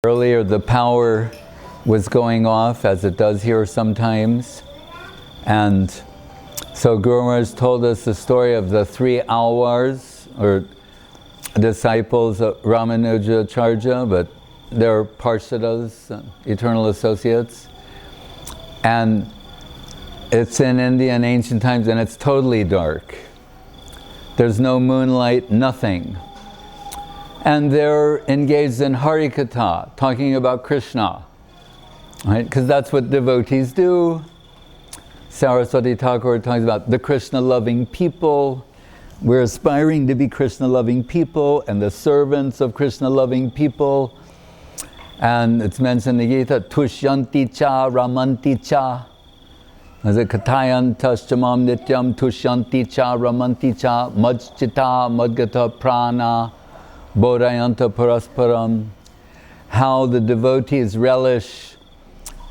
Earlier the power was going off, as it does here sometimes. And so Guru Maharaj told us the story of the 3 Alwars, or disciples of Ramanujacharya, but they're Parshadas, eternal associates. And it's in India in ancient times, and it's totally dark. There's no moonlight, nothing. And they're engaged in Harikatha, talking about Krishna, right? Because that's what devotees do. Saraswati Thakur talks about the Krishna-loving people. We're aspiring to be Krishna-loving people and the servants of Krishna-loving people. And it's mentioned in the Gita, Tushyanti cha ramanti cha. As a Katayantaschamam nityam tushyanti cha ramanti cha majchita madgata prana bodhayanta parasparam. How the devotees relish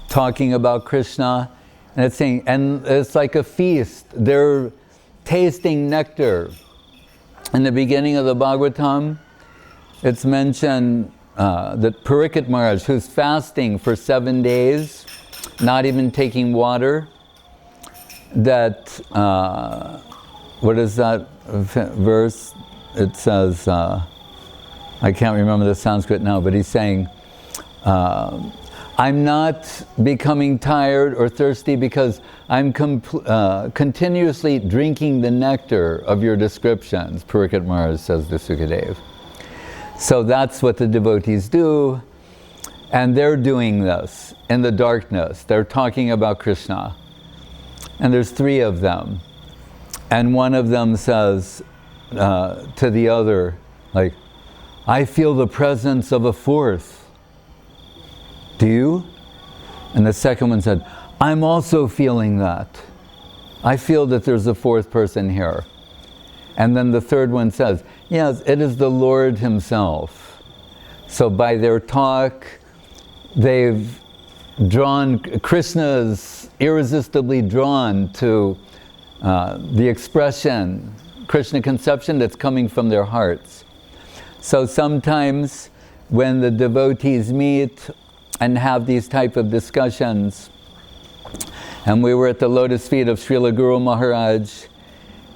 talking about Krishna. And it's saying, and it's like a feast. They're tasting nectar. In the beginning of the Bhagavatam, it's mentioned that Parikshit Maharaj, who's fasting for 7 days, not even taking water, that, what is that verse? It says, I can't remember the Sanskrit now, but he's saying, I'm not becoming tired or thirsty because I'm continuously drinking the nectar of your descriptions, Parikshit Maharaj says to Sukadeva. So that's what the devotees do, and they're doing this in the darkness. They're talking about Krishna. And there's 3 of them. And one of them says to the other, like, I feel the presence of a 4th. Do you? And the second one said, I'm also feeling that. I feel that there's a 4th person here. And then the third one says, yes, it is the Lord himself. So by their talk, they've drawn, Krishna's irresistibly drawn to the expression, Krishna conception that's coming from their hearts. So sometimes when the devotees meet and have these type of discussions, and we were at the lotus feet of Srila Guru Maharaj,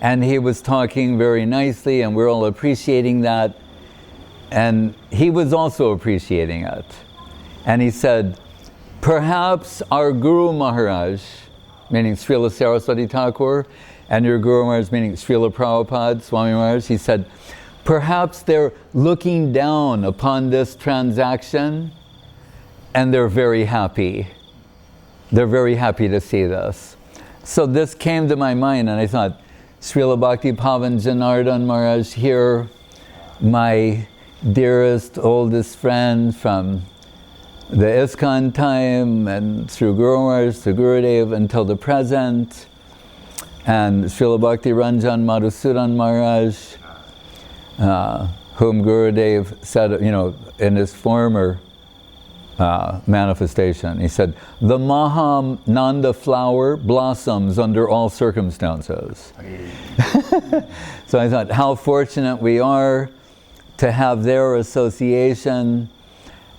and he was talking very nicely, and we're all appreciating that, and he was also appreciating it. And he said, perhaps our Guru Maharaj, meaning Srila Saraswati Thakur, and your Guru Maharaj, meaning Srila Prabhupada, Swami Maharaj, he said, perhaps they're looking down upon this transaction and they're very happy. They're very happy to see this. So this came to my mind, and I thought, Srila Bhakti Pavan Janardan Maharaj here, my dearest, oldest friend from the ISKCON time, and through Guru Maharaj to Gurudev until the present, and Srila Bhakti Ranjan Madhusudan Maharaj, whom Gurudev said, in his former manifestation, he said, the Mahananda flower blossoms under all circumstances. So I thought, how fortunate we are to have their association.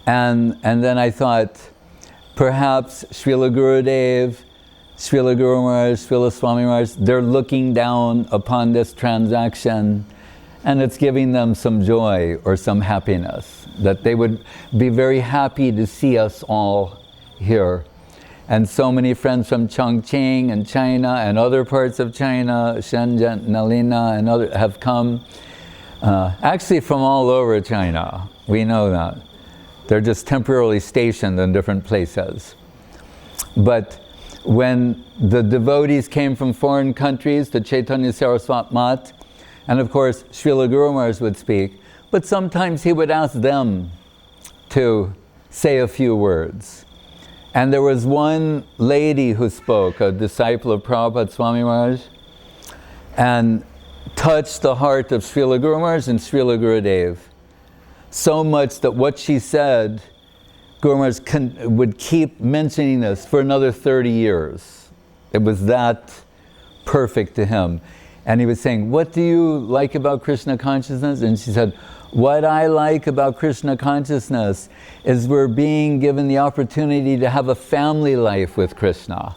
And then I thought, perhaps Srila Gurudev, Srila Guru Maharaj, Srila Swami Maharaj, they're looking down upon this transaction, and it's giving them some joy or some happiness, that they would be very happy to see us all here. And so many friends from Chongqing and China and other parts of China, Shenzhen, Nalina, and other have come, actually from all over China. We know that. They're just temporarily stationed in different places. But when the devotees came from foreign countries to Chaitanya Saraswat Mat, and of course Srila Guru Maharaj would speak, but sometimes he would ask them to say a few words. And there was one lady who spoke, a disciple of Prabhupada Swami Maharaj, and touched the heart of Srila Guru Maharaj and Srila Gurudev. So much that what she said, Guru Maharaj would keep mentioning this for another 30 years. It was that perfect to him. And he was saying, what do you like about Krishna consciousness? And she said, What I like about Krishna consciousness is we're being given the opportunity to have a family life with Krishna.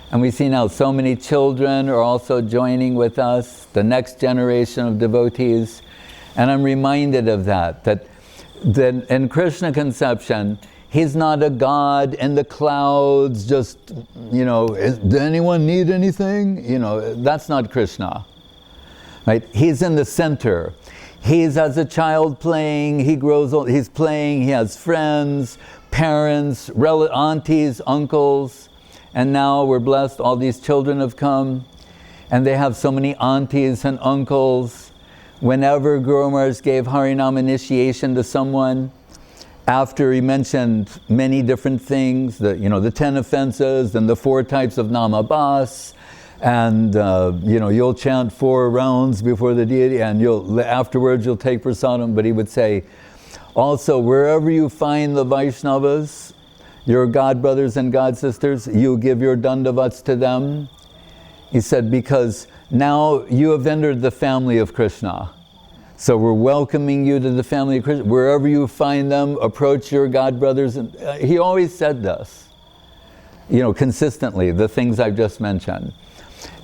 And we see now so many children are also joining with us, the next generation of devotees. And I'm reminded of that in Krishna conception, he's not a god in the clouds, just, does anyone need anything? That's not Krishna, right? He's in the center. He's as a child playing, he grows old, he's playing, he has friends, parents, aunties, uncles, and now we're blessed, all these children have come, and they have so many aunties and uncles. Whenever Guru Maharaj gave Harinam initiation to someone, after he mentioned many different things, the 10 offenses and the 4 types of namabhas, and you'll chant 4 rounds before the deity, and afterwards you'll take prasadam. But he would say, also, wherever you find the Vaishnavas, your god brothers and god sisters, you give your dandavats to them. He said, because now you have entered the family of Krishna. So we're welcoming you to the family of Krishna. Wherever you find them, approach your god brothers. And he always said this, consistently, the things I've just mentioned.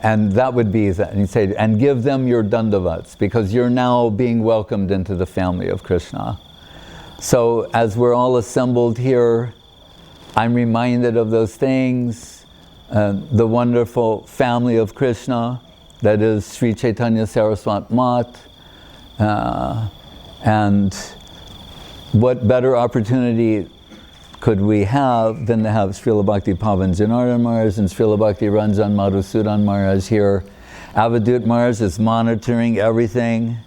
And that would be that. And he'd say, and give them your dandavats, because you're now being welcomed into the family of Krishna. So as we're all assembled here, I'm reminded of those things, the wonderful family of Krishna, that is Sri Chaitanya Saraswat Mat, and what better opportunity could we have than to have Srila Bhakti Pavan Janardan Maharaj and Srila Bhakti Ranjan Madhusudan Maharaj here. Avadut Maharaj is monitoring everything.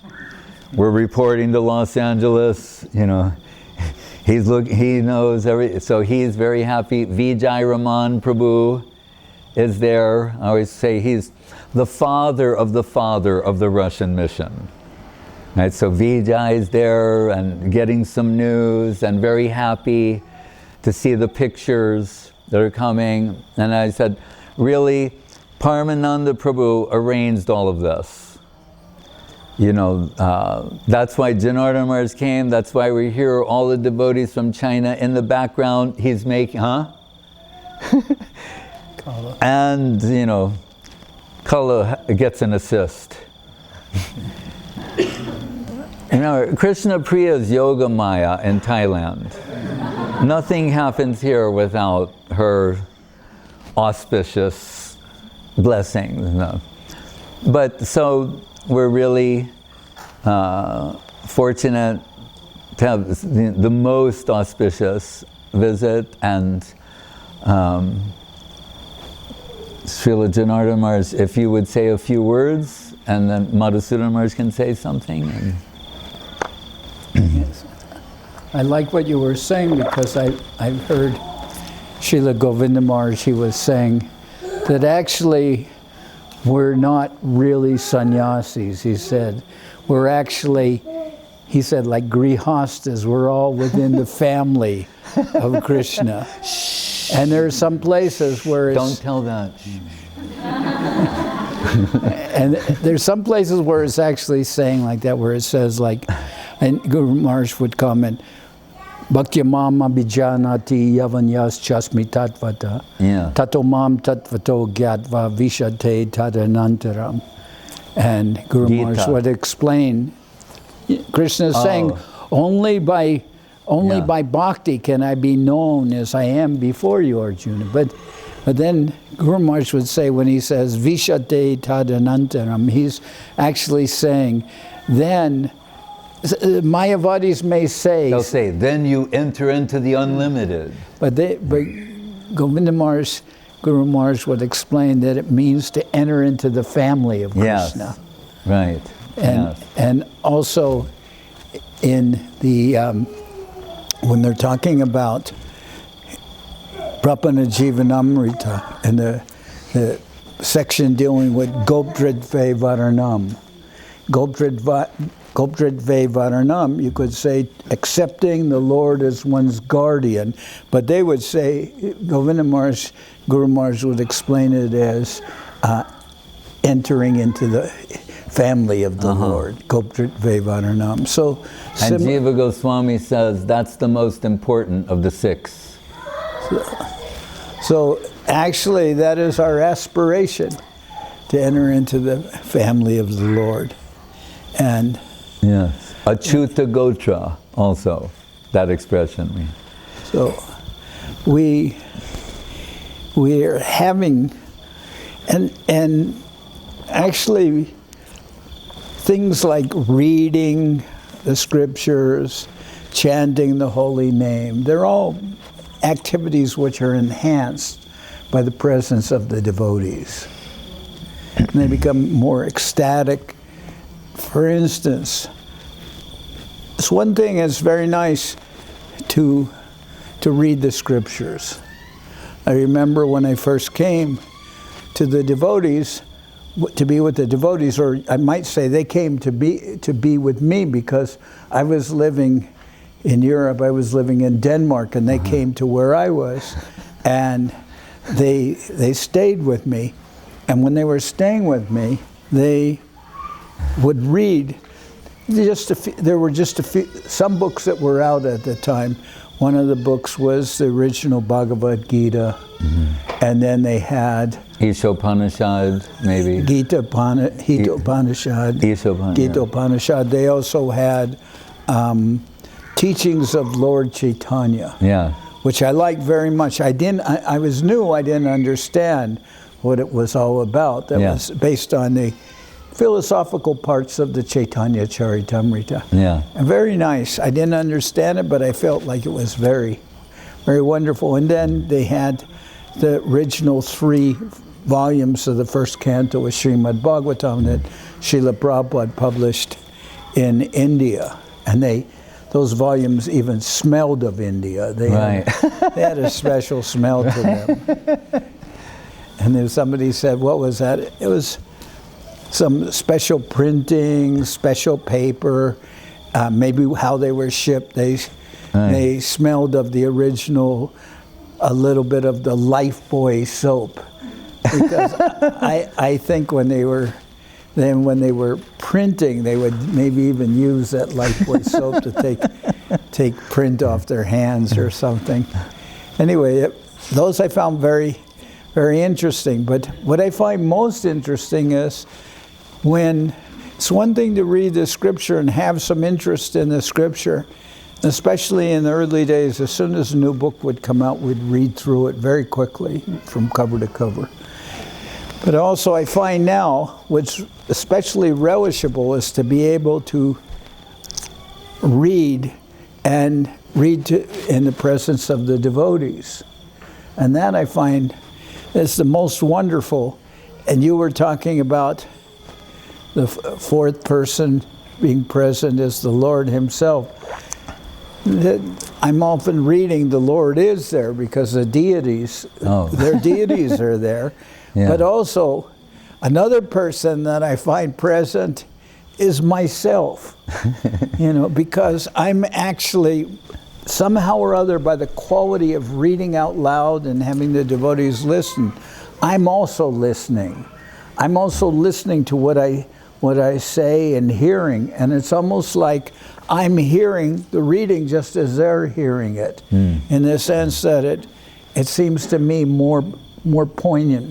We're reporting to Los Angeles, he knows everything, so he's very happy. Vijay Raman Prabhu is there. I always say he's the father of the Russian mission. Right, so Vijay is there and getting some news and very happy to see the pictures that are coming. And I said, really, Paramananda Prabhu arranged all of this. That's why Janardan Maharaj came, that's why we're here, all the devotees from China. In the background, he's making, and, Kala gets an assist. Krishna Priya's Yoga Maya in Thailand. Nothing happens here without her auspicious blessings. No. But so we're really fortunate to have the most auspicious visit, and Srila Janardan Maharaj, if you would say a few words, and then Madhusudan Maharaj can say something. Yes. I like what you were saying, because I've heard Srila Govinda Maharaj, he was saying that actually we're not really sannyasis. He said, we're actually, he said, like grihastas, we're all within the family of Krishna. And there are some places where it's... Don't tell that. And there's some places where it's actually saying like that, where it says like, and Guru Maharaj would comment, Bhakti mama bijanati yavanyas chasmi tatvata, tato mam tatvato gyatva vishate tadanantaram. And Guru Maharaj would explain, Krishna is saying, only by bhakti can I be known as I am before you, Arjuna. But then Guru Maharaj would say, when he says vishate tadanantaram, he's actually saying, then Mayavadis may say... They'll say, then you enter into the unlimited. But Govinda Maharaj, Guru Maharaj would explain that it means to enter into the family of Krishna. Yes, right. And also in the, when they're talking about Prapana Jivanamrita, and the section dealing with Gopdridve Varanam, Gopdridve Varanam, you could say accepting the Lord as one's guardian, but they would say, Govinda Maharaj, Guru Maharaj would explain it as entering into the, family of the Lord. Goptrit Vevaranam. So, and Jiva Goswami says that's the most important of the 6. So actually, that is our aspiration, to enter into the family of the Lord. And yes, Achyuta Gotra also, that expression means. So we are having, and actually things like reading the scriptures, chanting the holy name, they're all activities which are enhanced by the presence of the devotees. And they become more ecstatic. For instance, it's one thing that's very nice to read the scriptures. I remember when I first came to the devotees, to be with the devotees, or I might say they came to be with me, because I was living in Europe, I was living in Denmark, and they came to where I was, and they stayed with me. And when they were staying with me, they would read there were just a few, some books that were out at the time. One of the books was the original Bhagavad Gita, and then they had Ishopanishad, maybe. Gita Upanishad. Gita Upanishad. They also had teachings of Lord Chaitanya, which I liked very much. I was new. I didn't understand what it was all about. That was based on the philosophical parts of the Chaitanya Charitamrita. And very nice. I didn't understand it, but I felt like it was very, very wonderful. And then they had the original 3 volumes of the first canto of Srimad Bhagavatam that Srila Prabhupada published in India. And those volumes even smelled of India. They had a special smell to them. And then somebody said, what was that? It was some special printing, special paper, maybe how they were shipped. They smelled of the original, a little bit of the Lifebuoy soap. Because I think when they were printing, they would maybe even use that Lifebuoy soap to take print off their hands or something. Anyway, those I found very, very interesting. But what I find most interesting is when it's one thing to read the scripture and have some interest in the scripture, especially in the early days. As soon as a new book would come out, we'd read through it very quickly from cover to cover. But also I find now, what's especially relishable is to be able to read in the presence of the devotees. And that I find is the most wonderful. And you were talking about the 4th person being present as the Lord himself. I'm often reading the Lord is there because the deities, their deities are there. But also, another person that I find present is myself. Because I'm actually, somehow or other, by the quality of reading out loud and having the devotees listen, I'm also listening. I'm also listening to what I say and hearing, and it's almost like I'm hearing the reading just as they're hearing it, in the sense that it seems to me more poignant,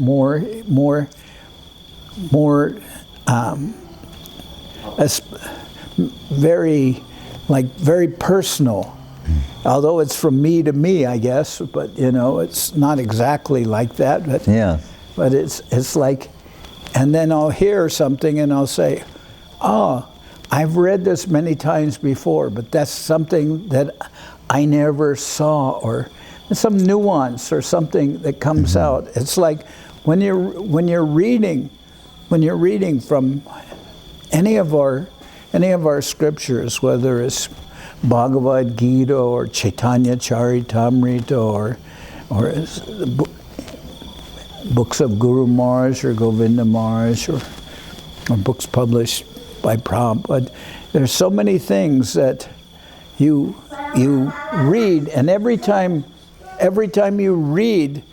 very personal. Although it's from me to me, I guess, but it's not exactly like that. But it's like. And then I'll hear something and I'll say, I've read this many times before, but that's something that I never saw, or some nuance or something that comes out. It's like when you're reading from any of our scriptures, whether it's Bhagavad Gita or Chaitanya Charitamrita or books of Guru Maharaj or Govinda Maharaj or books published by Prabhupada. There's so many things that you read, and every time you read,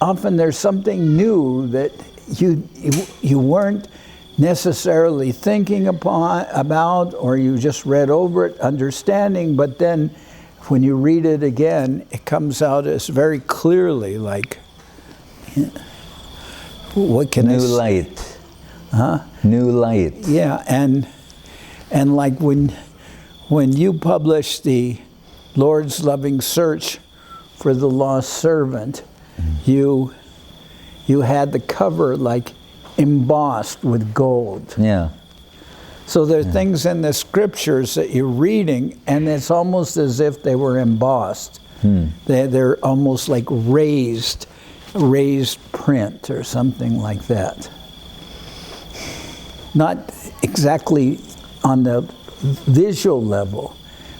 often there's something new that you weren't necessarily thinking about, or you just read over it, understanding, but then when you read it again, it comes out as very clearly, like, what can New light. Huh? New light. Yeah, and like when you published the Lord's Loving Search for the Lost Servant, you had the cover like embossed with gold. Yeah. So there are things in the scriptures that you're reading, and it's almost as if they were embossed. They're almost like raised print or something like that. Not exactly on the visual level,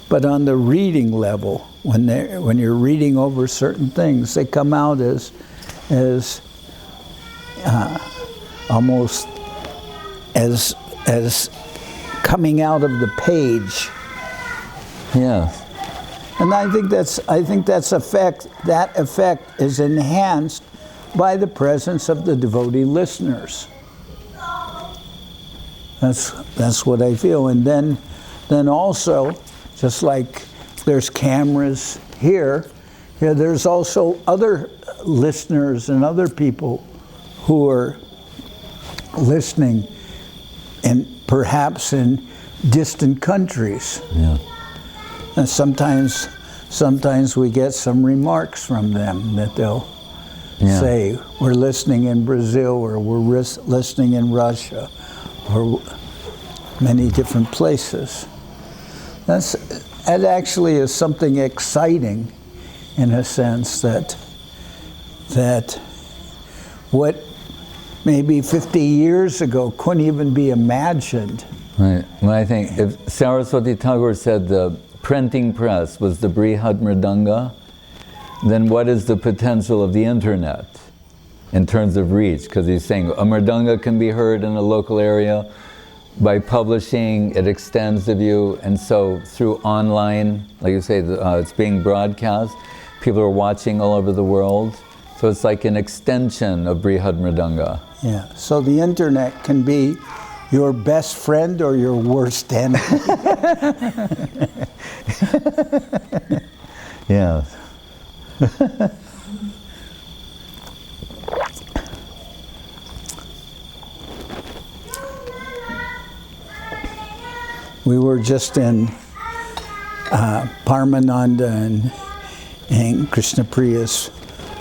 but on the reading level. When you're reading over certain things, they come out as almost as coming out of the page. Yeah. And I think that effect is enhanced by the presence of the devotee listeners. That's what I feel. And then also, just like there's cameras here, there's also other listeners and other people who are listening, and perhaps in distant countries. Yeah. And sometimes we get some remarks from them that they'll say, we're listening in Brazil, or we're listening in Russia, or many different places. That actually is something exciting, in a sense, that what maybe 50 years ago couldn't even be imagined. Right. Well, I think if Saraswati Thakur said the printing press was the Brihad Mridanga, then what is the potential of the internet in terms of reach? Because he's saying a mridanga can be heard in a local area. By publishing, it extends the view, and so through online, like you say, it's being broadcast. People are watching all over the world. So it's like an extension of Brihad Mridanga. Yeah, so the internet can be your best friend or your worst enemy. Yeah. We were just in Parmananda and Krishnapriya's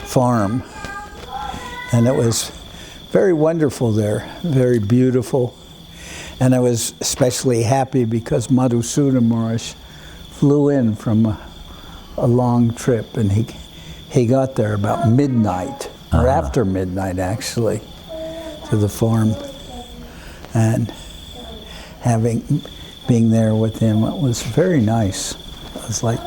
farm, and it was very wonderful there, very beautiful. And I was especially happy because Madhusudan Maharaj flew in from a long trip, and he got there about midnight, or after midnight actually, to the farm. And being there with him, it was very nice. It was like,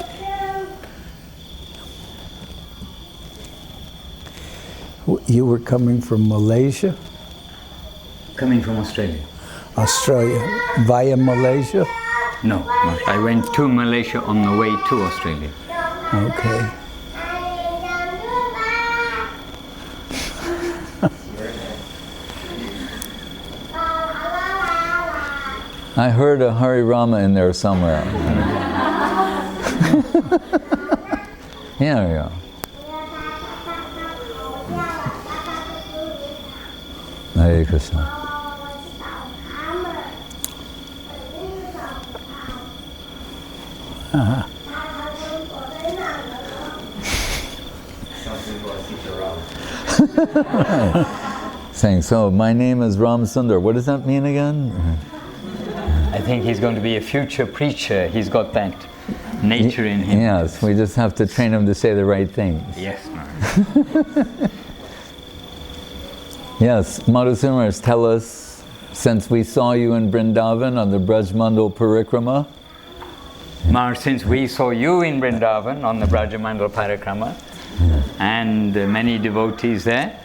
you were coming from Malaysia? Coming from Australia. Australia, via Malaysia? No, I went to Malaysia on the way to Australia. Okay. I heard a Hari Rama in there somewhere. Yeah. Hare Krishna. Saying, so my name is Ram Sundar. What does that mean again? I think he's going to be a future preacher. He's got that nature in him. Yes, we just have to train him to say the right things. Yes, Yes, Madhusudan, tell us, since we saw you in Vrindavan on the Brajmandal Parikrama. Mar, since we saw you in Vrindavan on the Brajamandal Parikrama, and many devotees there,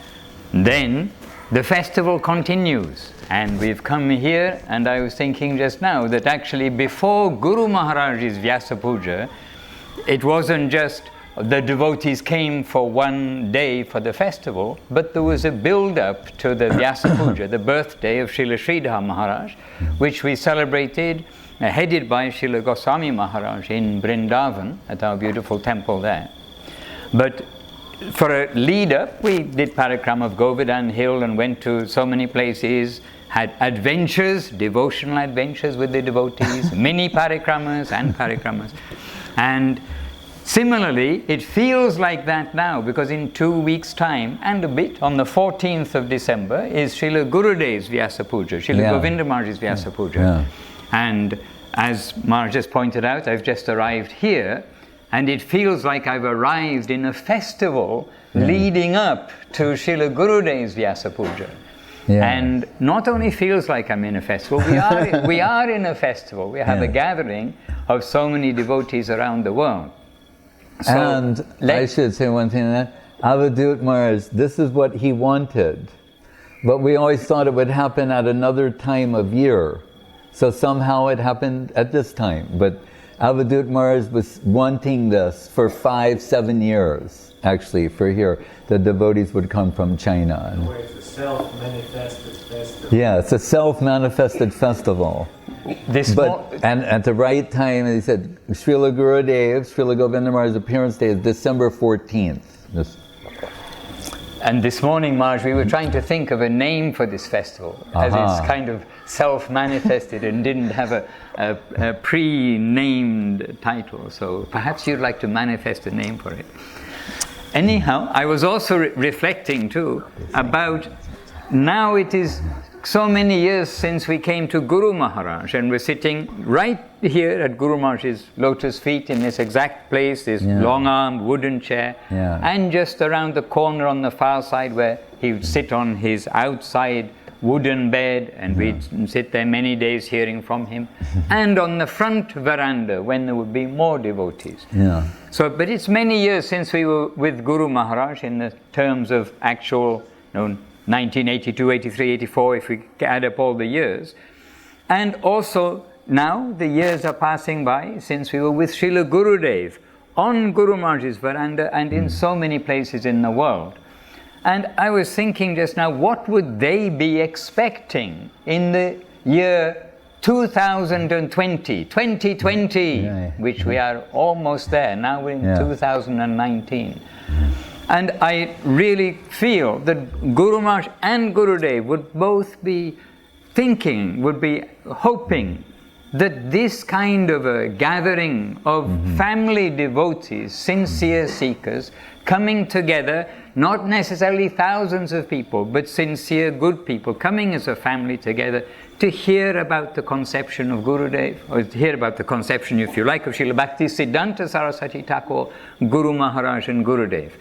then the festival continues. And we've come here, and I was thinking just now that actually before Guru Maharaj's Vyasa Puja, it wasn't just the devotees came for one day for the festival, but there was a build-up to the Vyasa Puja, the birthday of Srila Sridhar Maharaj, which we celebrated, headed by Srila Goswami Maharaj in Vrindavan, at our beautiful temple there. But for a lead-up, we did parikrama of Govardhan Hill and went to so many places, had adventures, devotional adventures with the devotees, mini parikramas and parikramas. And similarly, it feels like that now, because in 2 weeks' time, and a bit, on the 14th of December, is Srila Gurudev's Vyasa Puja, Srila Govinda Maharaj's Vyasa Puja. And as Maharaj just pointed out, I've just arrived here, and it feels like I've arrived in a festival leading up to Srila Gurudev's Vyasa Puja. And not only feels like I'm in a festival, we are in a festival. We have a gathering of so many devotees around the world. So and I should say one thing on that. Avadut Maharaj, this is what he wanted. But we always thought it would happen at another time of year. So somehow it happened at this time. But Avadut Maharaj was wanting this for 5-7 years, actually, for here. The devotees would come from China. It's a self-manifested festival. Yeah, it's a self-manifested festival. And at the right time, he said, Srila Gurudev, Srila Govinda Maharaj's appearance day is December 14th. And this morning, Maharaj, we were trying to think of a name for this festival, as it's kind of self-manifested and didn't have a pre-named title. So perhaps you'd like to manifest a name for it. Anyhow, I was also reflecting too about now it is so many years since we came to Guru Maharaj, and we're sitting right here at Guru Maharaj's lotus feet in this exact place, this long-armed wooden chair, and just around the corner on the far side where he would sit on his outside wooden bed, and we'd sit there many days hearing from him, and on the front veranda when there would be more devotees. So, but it's many years since we were with Guru Maharaj in the terms of actual, 1982, 83, 84, if we add up all the years. And also now the years are passing by since we were with Srila Gurudev on Guru Maharaj's veranda and in so many places in the world. And I was thinking just now, what would they be expecting in the year 2020, which we are almost there. Now we're in 2019. And I really feel that Guru Maharaj and Gurudev would both be thinking, would be hoping that this kind of a gathering of family devotees, sincere seekers, coming together, not necessarily thousands of people, but sincere good people, coming as a family together to hear about the conception of Gurudev, or to hear about the conception, if you like, of Srila Bhakti Siddhanta Saraswati Thakur, Guru Maharaj and Gurudev.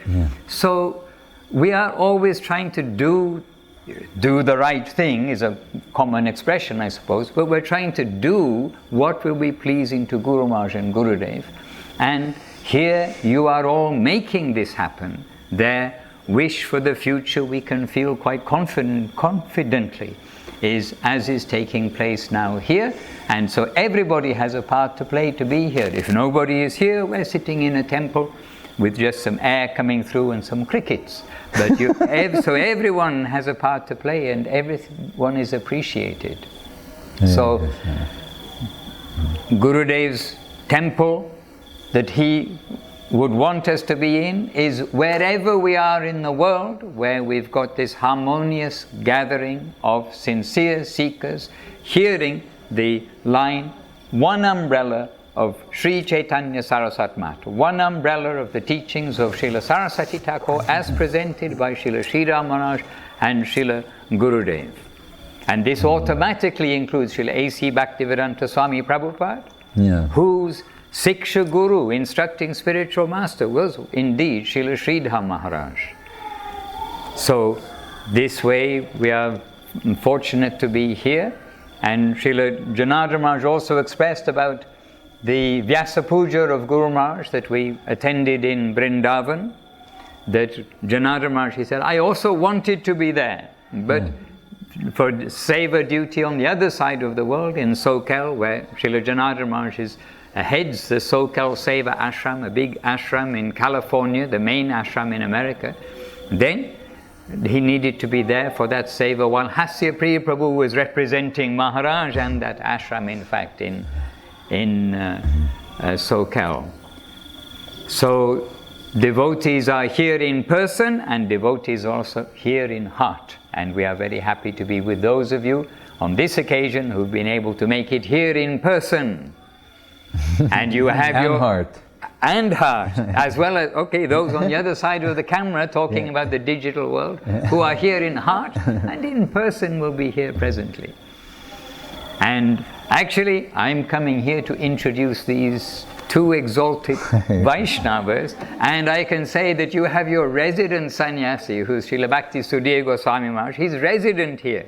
So we are always trying to do the right thing, is a common expression, I suppose, but we're trying to do what will be pleasing to Guru Maharaj and Gurudev. And here you are all making this happen. Their wish for the future, we can feel quite confidently, is as is taking place now here. And so everybody has a part to play to be here. If nobody is here, we're sitting in a temple with just some air coming through and some crickets. But so everyone has a part to play and everyone is appreciated. So Gurudev's temple that he would want us to be in is wherever we are in the world, where we've got this harmonious gathering of sincere seekers, hearing the line, one umbrella of Sri Chaitanya Saraswat Mata, one umbrella of the teachings of Srila Saraswati Thakur as presented by Srila Sridhar Maharaj and Srila Gurudev. And this automatically includes Srila A.C. Bhaktivedanta Swami Prabhupada, whose Siksha Guru, instructing spiritual master, was indeed Srila Sridhar Maharaj. So this way we are fortunate to be here. And Srila Janardan Maharaj also expressed about the Vyasa Puja of Guru Maharaj that we attended in Vrindavan, that Janardan Maharaj, he said, I also wanted to be there, but for seva duty on the other side of the world, in Socal, where Srila Janardan Maharaj is heads the SoCal Seva ashram, a big ashram in California, the main ashram in America. Then he needed to be there for that seva, while Hasya Priya Prabhu was representing Maharaj and that ashram, in fact, in SoCal. So devotees are here in person, and devotees also here in heart. And we are very happy to be with those of you on this occasion who've been able to make it here in person. And you have your heart. And heart, as well as, okay, those on the other side of the camera talking about the digital world, who are here in heart and in person will be here presently. And actually, I'm coming here to introduce these two exalted Vaishnavas, and I can say that you have your resident sannyasi, who's Srila Bhakti Sudhir Goswami Maharaj. He's resident here.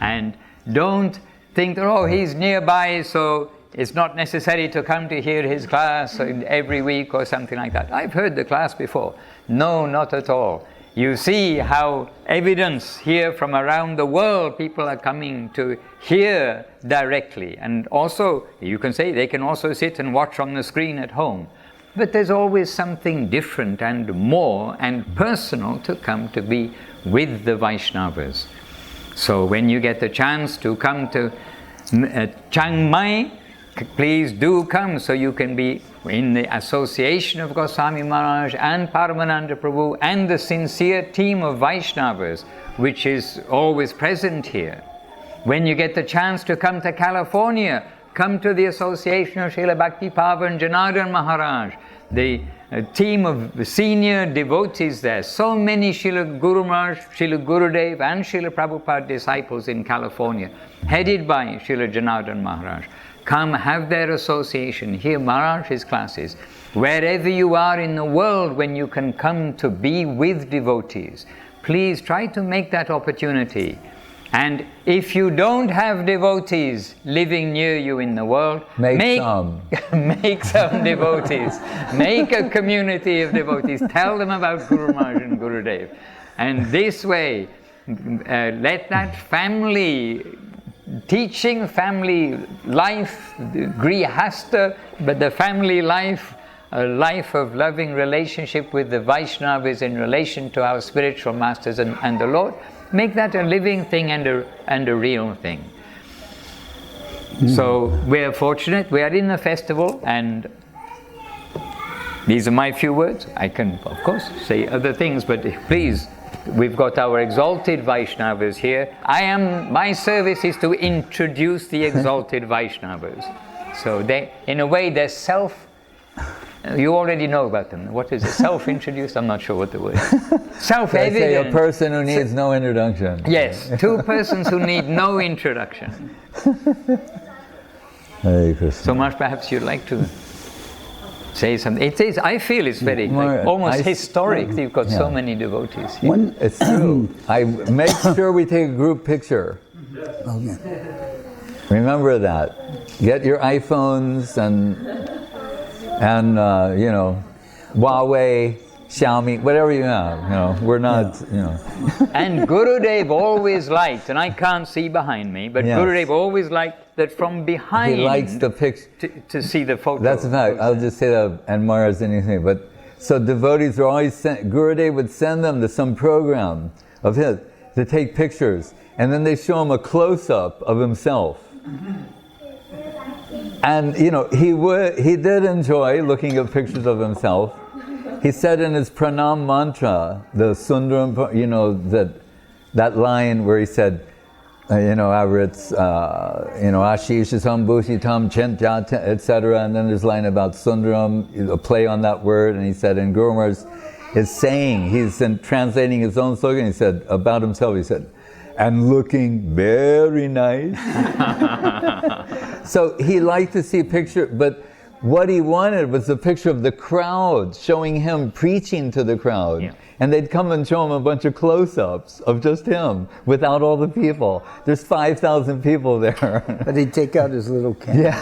And don't think that, oh, he's nearby, so it's not necessary to come to hear his class every week or something like that. I've heard the class before. No, not at all. You see how evidence here from around the world, people are coming to hear directly. And also, you can say they can also sit and watch on the screen at home. But there's always something different and more and personal to come to be with the Vaishnavas. So when you get the chance to come to Chiang Mai, please do come, so you can be in the association of Goswami Maharaj and Paramananda Prabhu and the sincere team of Vaishnavas, which is always present here. When you get the chance to come to California, come to the association of Srila Bhakti Pavan Janardan Maharaj, the team of senior devotees there. So many Srila Guru Maharaj, Srila Gurudev and Srila Prabhupada disciples in California, headed by Srila Janardan Maharaj. Come, have their association, hear Maharaj's classes. Wherever you are in the world, when you can come to be with devotees, please try to make that opportunity. And if you don't have devotees living near you in the world, make some. Make some devotees. Make a community of devotees. Tell them about Guru Maharaj and Gurudev. And this way, let that family teaching, family life, grihasta, but the family life, a life of loving relationship with the Vaishnavas in relation to our spiritual masters and the Lord, make that a living thing and a real thing. So we are fortunate, we are in the festival, and these are my few words. I can, of course, say other things, but please, we've got our exalted Vaishnavas here. My service is to introduce the exalted Vaishnavas. So they, in a way, they're you already know about them. What is it? Self-introduced? I'm not sure what the word is. Self-evident. They say a person who needs no introduction. Yes, two persons who need no introduction. Hare Krishna. So much perhaps you'd like to say something. It is, I feel it's very almost historic. You've got so many devotees here. It's true. I make sure we take a group picture. Okay. Remember that. Get your iPhones and Huawei, Xiaomi, whatever you have. We're not. And Gurudev always liked, and I can't see behind me, but Gurudev always liked that from behind. He likes the picture to see the photo. That's a fact. I'll just say that, and Mara's anything. But so devotees are always Gurudev would send them to some program of his to take pictures, and then they show him a close-up of himself. And he did enjoy looking at pictures of himself. He said in his pranam mantra, the Sundaram, that line where he said, Avritz, Ashishasam Bhushitam Chentya, etc. And then there's a line about Sundaram, a play on that word, and he said, and Guru Maharaj is saying, he's translating his own slogan, he said, about himself, he said, and looking very nice. So he liked to see a picture, but what he wanted was a picture of the crowd, showing him preaching to the crowd. Yeah. And they'd come and show him a bunch of close-ups of just him, without all the people. There's 5,000 people there. But he'd take out his little camera.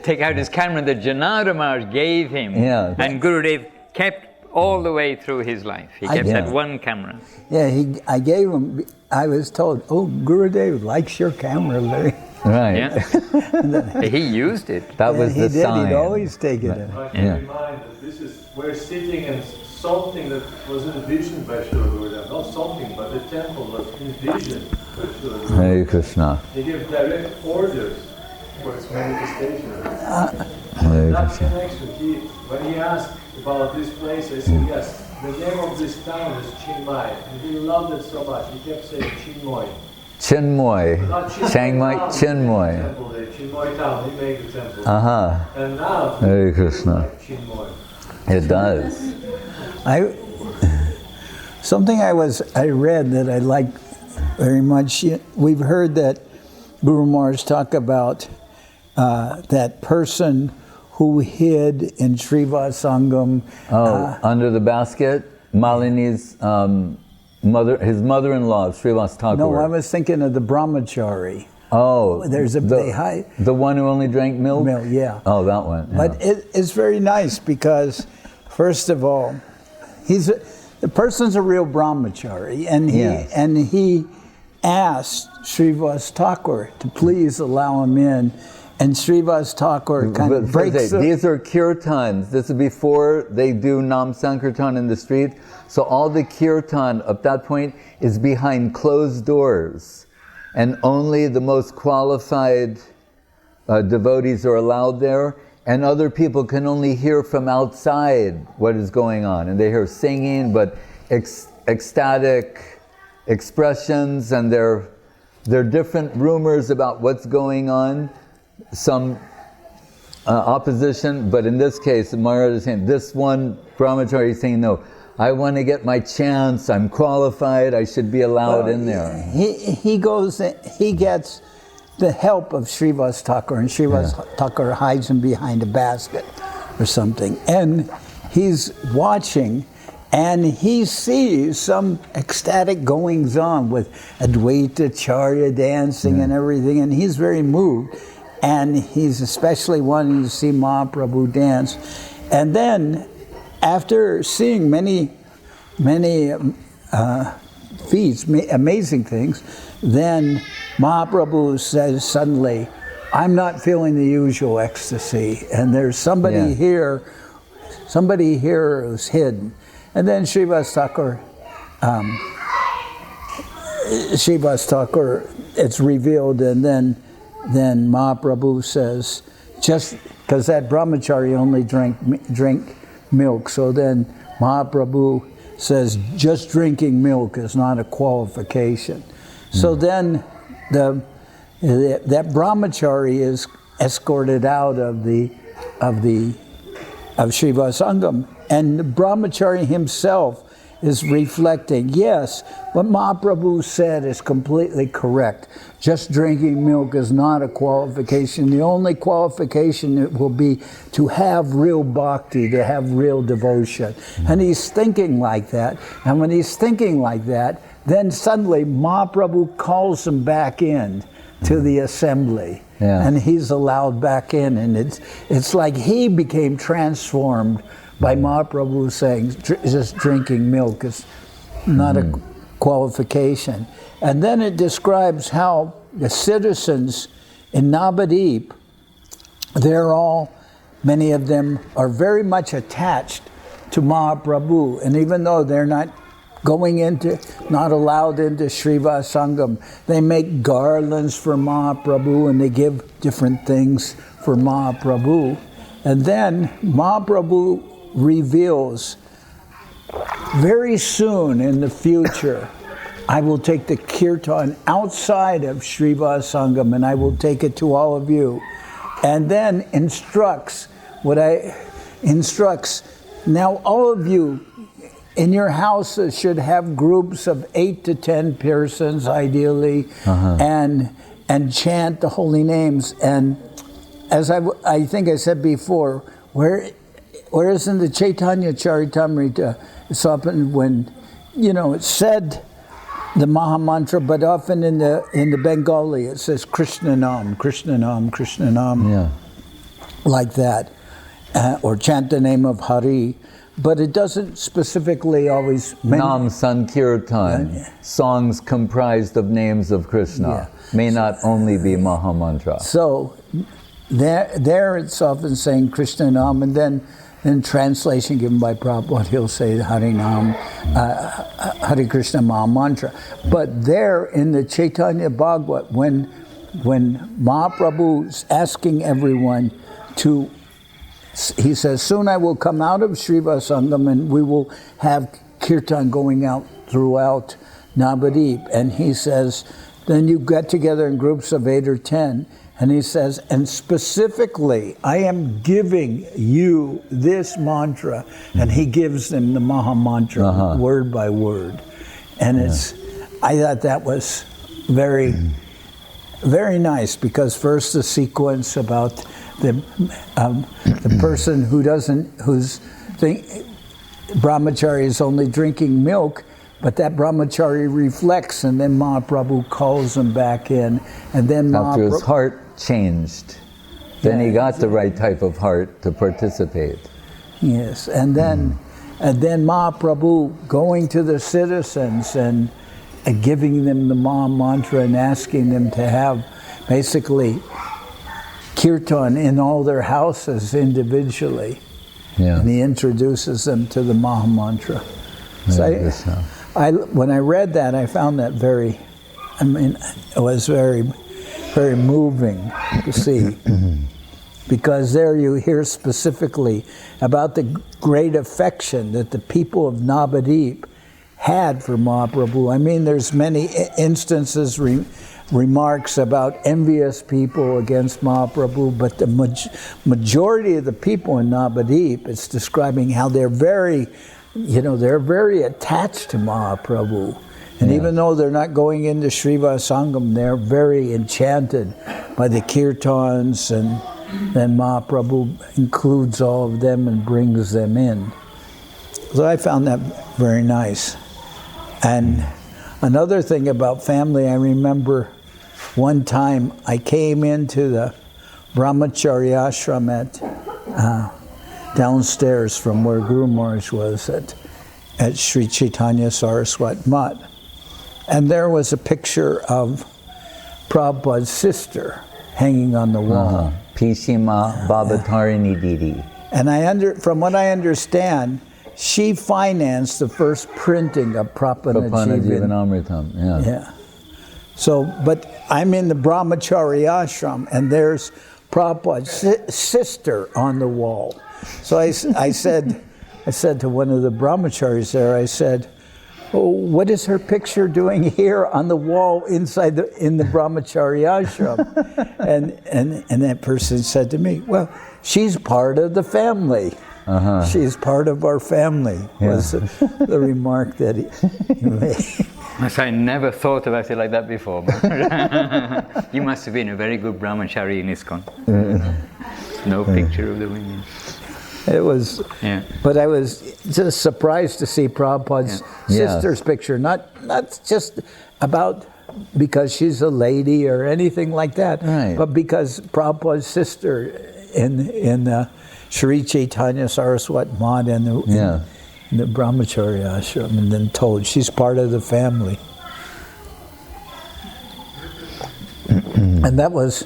Take out his camera that Janardan Maharaj gave him. Yeah. And Gurudev kept all the way through his life. He kept that one camera. Yeah, I gave him, I was told, oh, Gurudev likes your camera, Larry. Right. Yeah. He used it. That was he the did. sign. He'd always take it. I can remind that this is, we're sitting in something that was envisioned by Srila Gurudev. Not something, but the temple was envisioned by Srila Gurudev. Hare Krishna. He gave direct orders for its manifestation. Hare That Krishna. connection, when he asked about this place, I said, yes, the name of this town is Chinmai. And he loved it so much. He kept saying Chinmoy. Chinmoy. Not Chinmoy Chiang Mai, town, Chinmoy. Temple there. Chinmoy town, he made the temple. Uh-huh. And now, Hare Krishna. Chinmoy. It does. Something I read that I like very much. We've heard that Guru Maharaj talk about that person who hid in Srivasa Angam. Under the basket, Malini's his mother-in-law, Srivasa Thakur. No, I was thinking of the brahmachari. Oh, they hide. The one who only drank milk? Yeah. Oh, that one. Yeah. But it's very nice because, first of all, the person's a real brahmachari, and he asked Srivasa Thakur to please allow him in, and Srivasa Thakur kind of breaks the... These are kirtans. This is before they do Nam Sankirtan in the street. So all the kirtan at that point is behind closed doors, and only the most qualified devotees are allowed there, and other people can only hear from outside what is going on, and they hear singing, but ecstatic expressions, and there are different rumors about what's going on, some opposition, but in this case, Maharaj is saying, this one brahmachari is saying, no, I want to get my chance, I'm qualified, I should be allowed in there. He gets the help of Srivasa Thakur, and Srivasa Thakur hides him behind a basket or something. And he's watching, and he sees some ecstatic goings on with Advaita Charya dancing and everything, and he's very moved. And he's especially wanting to see Mahaprabhu dance. And then, after seeing many feats, amazing things, then Mahaprabhu says suddenly, I'm not feeling the usual ecstasy, and there's somebody here who's hidden. And then Srivasa Thakur, it's revealed, and then Mahaprabhu says, just because that brahmachari only drank milk, so then Mahaprabhu says, just drinking milk is not a qualification. So then that brahmachari is escorted out of Srivasa Angam, and the brahmachari himself is reflecting, yes, what Mahaprabhu said is completely correct. Just drinking milk is not a qualification. The only qualification will be to have real bhakti, to have real devotion. And he's thinking like that. And when he's thinking like that, then suddenly Mahaprabhu calls him back in to the assembly. And he's allowed back in. And it's like he became transformed by Mahaprabhu saying, just drinking milk is not a qualification. And then it describes how the citizens in Navadip, many of them are very much attached to Mahaprabhu. And even though they're not allowed into Srivasa Angam, they make garlands for Mahaprabhu, and they give different things for Mahaprabhu. And then Mahaprabhu reveals, very soon in the future, I will take the kirtan outside of Srivasa Angam, and I will take it to all of you. And then instructs, now all of you in your houses should have groups of 8 to 10 persons, ideally, and chant the holy names. And as I think I said before, whereas in the Chaitanya Charitamrita, it's often when, it's said the Maha Mantra, but often in the Bengali it says Krishna Nam, Krishna Nam, Krishna Nam, like that, or chant the name of Hari. but it doesn't specifically always Nam Sankirtan, Yeah. songs comprised of names of Krishna, Yeah. may not only be Mahamantra. So there it's often saying Krishna Nam, and then in translation given by Prabhupada, he'll say Hari Nam, Hare Krishna Maha Mantra. But there in the Chaitanya Bhagavat, when Mahaprabhu's asking everyone to, he says, soon I will come out of Srivasa Angam and we will have kirtan going out throughout Navadip. And he says, then you get together in groups of 8 or 10. And he says, and specifically, I am giving you this mantra. And he gives them the Maha Mantra, word by word. And I thought that was very, very nice, because first the sequence about the person whose brahmachari is only drinking milk, but that brahmachari reflects, and then Mahaprabhu calls him back in, and then After his heart changed, then he got the right type of heart to participate. Yes, and then Mahaprabhu going to the citizens and giving them the Maha Mantra and asking them to have basically kirtan in all their houses individually. Yeah. And he introduces them to the Maha Mantra. So when I read that, I found that it was very, very moving to see. Because there you hear specifically about the great affection that the people of Navadip had for Mahaprabhu. I mean, there's many instances, remarks about envious people against Mahaprabhu, but the majority of the people in Navadip, it's describing how they're very attached to Mahaprabhu. And even though they're not going into Srivasa Angam, they're very enchanted by the kirtans, and then Mahaprabhu includes all of them and brings them in. So I found that very nice. And another thing about family, I remember one time I came into the Brahmachari ashram downstairs from where Guru Maharaj was at Sri Chaitanya Saraswat Mat. And there was a picture of Prabhupada's sister hanging on the wall. Pishima Bhavatarini Didi. And from what I understand, she financed the first printing of Prapana Jivanamritam. Yeah. So, but I'm in the Brahmachari ashram, and there's Prabhupada's sister on the wall. So I said to one of the brahmacharis there, I said, oh, what is her picture doing here on the wall in the brahmachari ashram? and that person said to me, well, she's part of the family. She's part of our family, was the remark that he made. I never thought about it like that before. You must have been a very good brahmachari in ISKCON. No picture of the women. It was, but I was just surprised to see Prabhupada's sister's picture. Not just about because she's a lady or anything like that, but because Prabhupada's sister in Sri Chaitanya Saraswat Mat and in the Brahmachari ashram, and then told she's part of the family. And that was,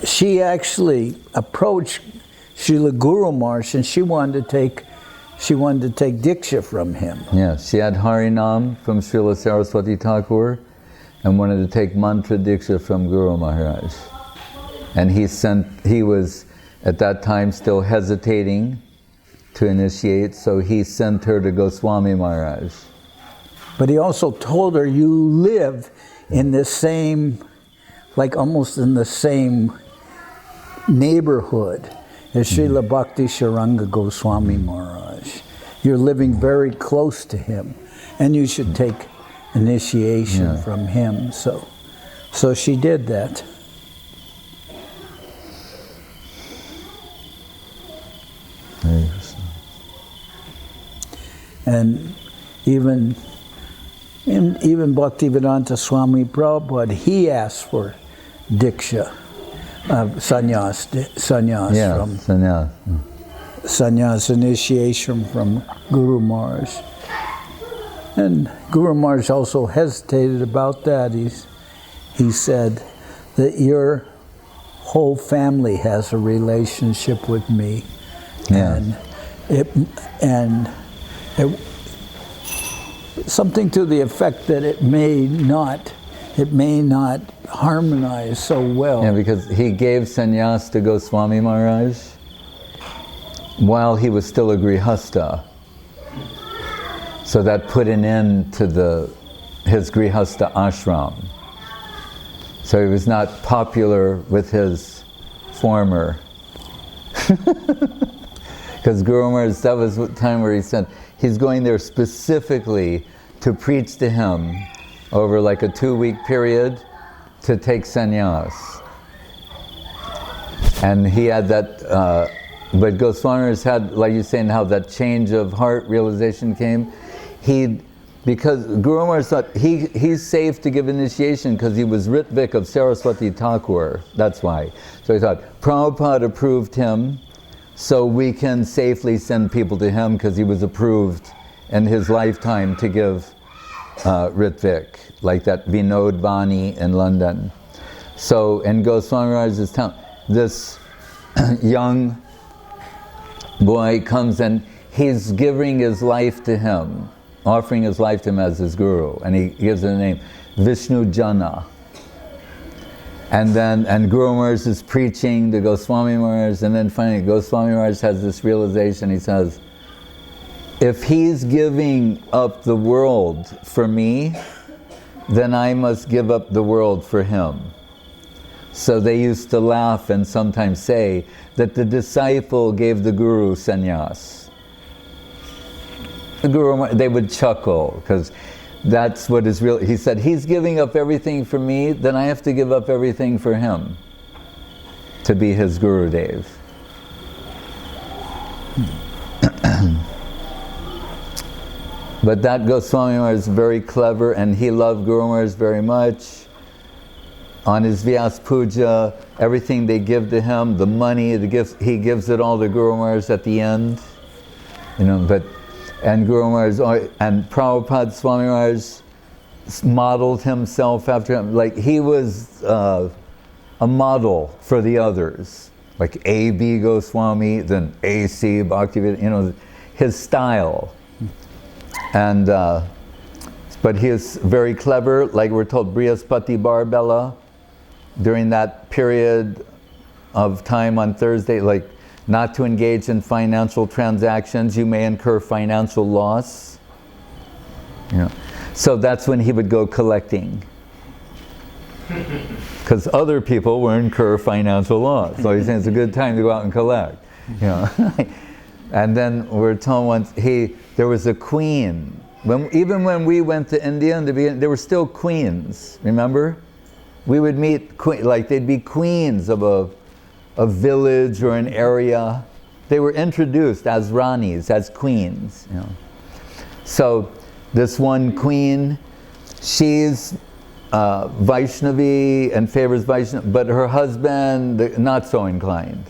she actually approached Srila Guru Maharaj, and she wanted to take Diksha from him. Yeah, she had Harinam from Srila Saraswati Thakur and wanted to take Mantra Diksha from Guru Maharaj. And he was at that time still hesitating to initiate, so he sent her to Goswami Maharaj. But he also told her, you live in the same, like almost in the same neighborhood as Srila Bhakti Sharanga Goswami Maharaj. You're living very close to him, and you should take initiation from him. So she did that. And even Bhaktivedanta Swami Prabhupada, he asked for Diksha, sannyas from. Sannyas. sannyas initiation from Guru Maharaj. And Guru Maharaj also hesitated about that. He said that your whole family has a relationship with me. Yeah. And something to the effect that it may not harmonize so well. Yeah, because he gave sannyas to Goswami Maharaj while he was still a grihastha. So that put an end to his grihastha ashram. So he was not popular with his former. Because Guru Maharaj, that was the time where he said he's going there specifically to preach to him over like a 2-week period to take sannyas. And he had that, but Goswami Maharaj had, like you're saying, how that change of heart realization came. Because Guru Maharaj thought he's safe to give initiation because he was Ritvik of Saraswati Thakur. That's why. So he thought, Prabhupada approved him, so we can safely send people to him because he was approved in his lifetime to give Ritvik, like that Vinod Bani in London. So in Goswami Maharaj's town, this young boy comes and he's giving his life to him, offering his life to him as his guru, and he gives it the name Vishnu Jana. And Guru Maharaj is preaching to Goswami Maharaj, and then finally Goswami Maharaj has this realization. He says, if he's giving up the world for me, then I must give up the world for him. So they used to laugh and sometimes say that the disciple gave the guru sannyas. The guru, they would chuckle because that's what is real. He said, he's giving up everything for me, then I have to give up everything for him to be his Gurudev. But that Goswami Maharaj is very clever, and he loved Guru Maharaj very much. On his Vyasa puja, everything they give to him, the money, the gifts, he gives it all to Guru Maharaj at the end. And Guru Maharaj, and Prabhupada Swami Maharaj modeled himself after him. Like he was a model for the others. Like A.B. Goswami, then A.C. Bhakti, his style. And, but he is very clever, like we're told, Brihaspati Barbella, during that period of time on Thursday, like not to engage in financial transactions, you may incur financial loss. So that's when he would go collecting. Because other people will incur financial loss. So he's saying it's a good time to go out and collect. And then we're told once, there was a queen. Even when we went to India in the beginning, there were still queens, remember? We would meet, like they'd be queens of a village or an area. They were introduced as Ranis, as queens. So this one queen, she's Vaishnavi and favors Vaishnavi, but her husband, not so inclined.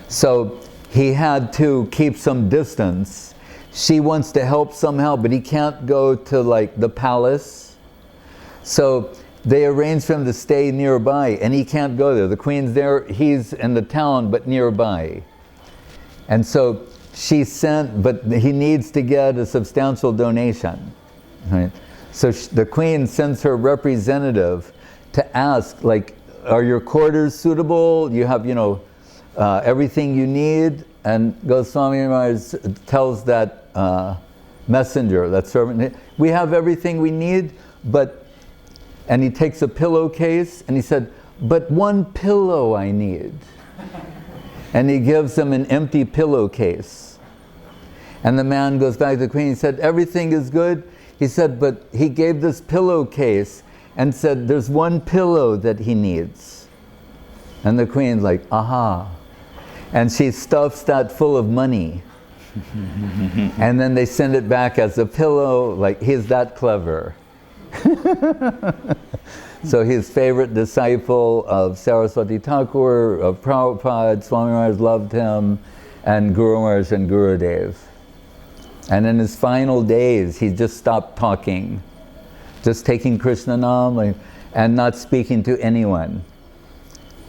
So he had to keep some distance. She wants to help somehow, but he can't go to like the palace. So they arrange for him to stay nearby, and he can't go there. The queen's there, he's in the town, but nearby. And so she sent, but he needs to get a substantial donation. Right? So the queen sends her representative to ask, like, are your quarters suitable? You have, everything you need? And Goswami Maharaj tells that messenger, that servant, we have everything we need, and he takes a pillowcase, and he said, but one pillow I need. And he gives him an empty pillowcase. And the man goes back to the queen, he said, everything is good. He said, but he gave this pillowcase and said, there's one pillow that he needs. And the queen's like, aha. And she stuffs that full of money. And then they send it back as a pillow, like he's that clever. So his favorite disciple of Saraswati Thakur, of Prabhupada, Swami Maharaj loved him, and Guru Maharaj and Gurudev. And in his final days, he just stopped talking, just taking Krishna Nam and not speaking to anyone.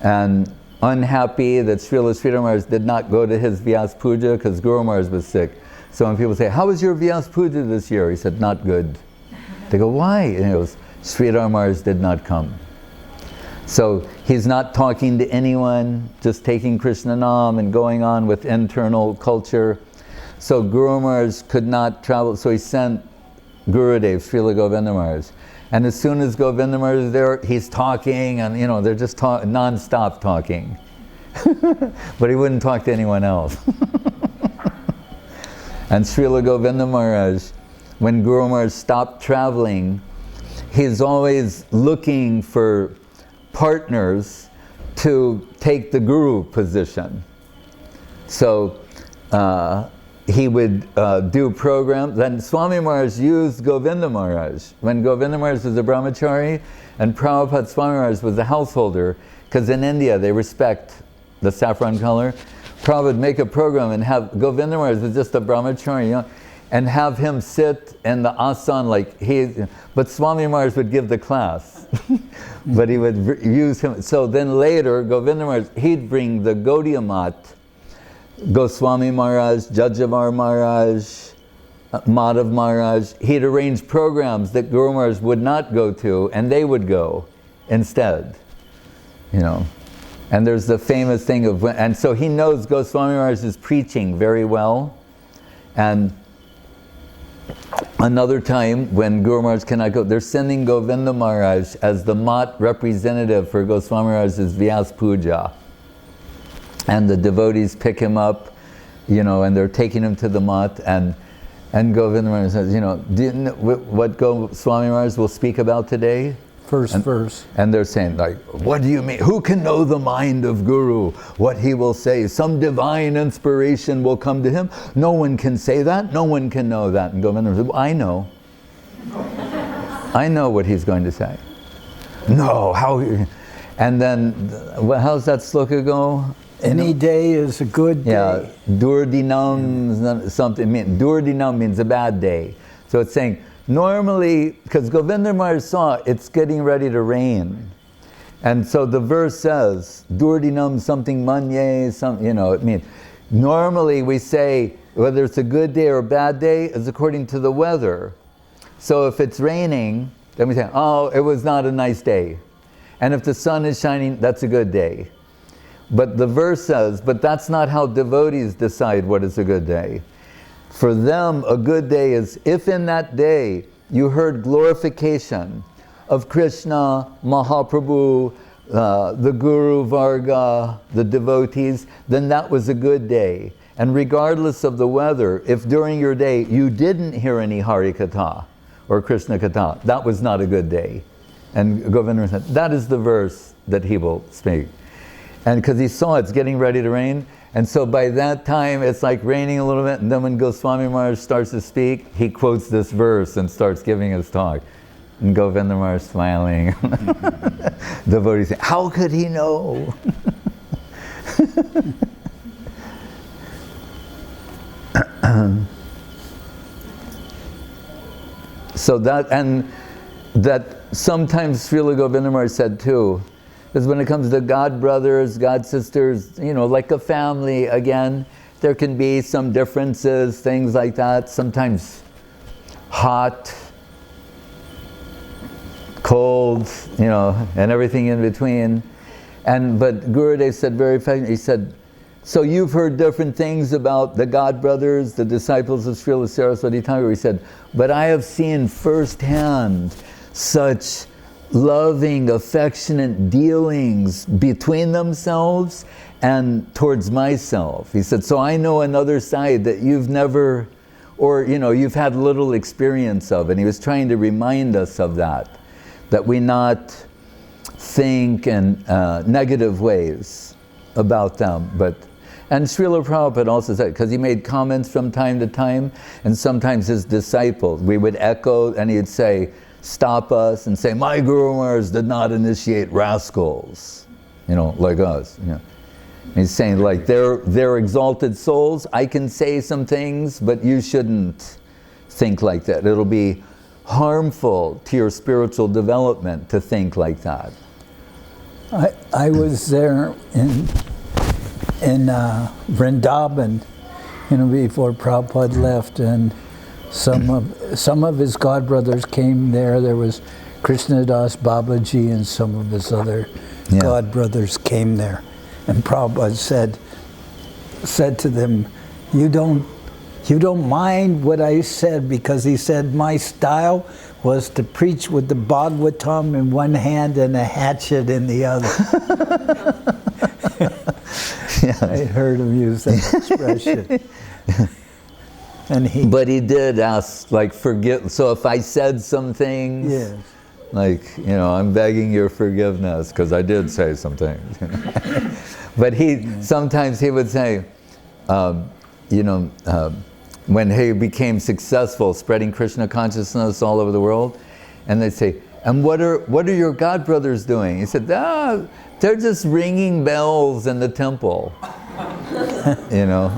And unhappy that Srila Sridhar Maharaj did not go to his Vyasa puja because Guru Maharaj was sick. So when people say, how was your Vyasa puja this year? He said, not good. They go, why? And he goes, Sridhar Maharaj did not come. So he's not talking to anyone, just taking Krishna Nam and going on with internal culture. So Guru Maharaj could not travel, so he sent Gurudev, Srila Govinda Maharaj. And as soon as Govinda Maharaj is there, he's talking, and they're just non-stop talking. But he wouldn't talk to anyone else. And Srila Govinda Maharaj, when Guru Maharaj stopped traveling, he's always looking for partners to take the Guru position. So he would do programs. Then Swami Maharaj used Govinda Maharaj. When Govinda Maharaj was a brahmachari and Prabhupada Swami Maharaj was a householder, because in India they respect the saffron color, Prabhupada would make a program and have Govinda Maharaj was just a brahmachari, and have him sit in the asan like but Swami Maharaj would give the class. But he would use him. So then later, Govinda Maharaj, he'd bring the Gaudiya Math, Goswami Maharaj, Jajavar Maharaj, Madhav Maharaj. He'd arrange programs that Guru Maharaj would not go to, and they would go instead. And there's the famous thing of, and so he knows Goswami Maharaj is preaching very well. And another time when Guru Maharaj cannot go, they're sending Govinda Maharaj as the Mat representative for Goswami Maharaj's Vyasa puja. And the devotees pick him up, and they're taking him to the Mat, and Govinda Maharaj says, do you know what Goswami Maharaj will speak about today? First verse. And they're saying, like, what do you mean? Who can know the mind of Guru? What he will say? Some divine inspiration will come to him? No one can say that. No one can know that. And Govinda said, well, I know. I know what he's going to say. No, how? And then, how's that sloka go? Any day is a good day. Yeah, Durdinam something. Durdinam means a bad day. So it's saying, normally, because Govinda Maharaj saw it's getting ready to rain. And so the verse says, Durdinam something manye, it means, normally we say, whether it's a good day or a bad day, is according to the weather. So if it's raining, then we say, oh, it was not a nice day. And if the sun is shining, that's a good day. But the verse says, but that's not how devotees decide what is a good day. For them, a good day is if in that day you heard glorification of Krishna, Mahaprabhu, the Guru Varga, the devotees, then that was a good day. And regardless of the weather, if during your day you didn't hear any Hari Katha or Krishna Katha, that was not a good day. And Govinda said, that is the verse that he will speak. And because he saw it's getting ready to rain, and so by that time it's like raining a little bit, and then when Goswami Maharaj starts to speak, he quotes this verse and starts giving his talk. And Govinda Maharaj smiling. Devotees say, how could he know? So that sometimes Srila Govinda Maharaj said too, because when it comes to God brothers, God sisters, like a family, again, there can be some differences, things like that. Sometimes hot, cold, and everything in between. But Gurudev said very effectively, he said, so you've heard different things about the God brothers, the disciples of Srila Saraswati Thakur. He said, but I have seen firsthand such loving, affectionate dealings between themselves and towards myself. He said, so I know another side that you've never, or you've had little experience of. And he was trying to remind us of that we not think in negative ways about them. And Srila Prabhupada also said, because he made comments from time to time, and sometimes his disciples, we would echo, and he'd say, stop us and say, my Guru Maharaj did not initiate rascals, like us. He's saying like, they're exalted souls. I can say some things, but you shouldn't think like that. It'll be harmful to your spiritual development to think like that. I was there in Vrindavan, before Prabhupada left, and some of his godbrothers came there. There was Krishnadas Babaji and some of his other godbrothers came there. And Prabhupada said to them, you don't mind what I said, because he said my style was to preach with the Bhagavatam in one hand and a hatchet in the other. I heard him use that expression. But he did ask, like, forgive. So if I said some things, yes, like, I'm begging your forgiveness because I did say some things. But sometimes he would say, when he became successful spreading Krishna consciousness all over the world, and they'd say, and what are your godbrothers doing? He said, they're just ringing bells in the temple.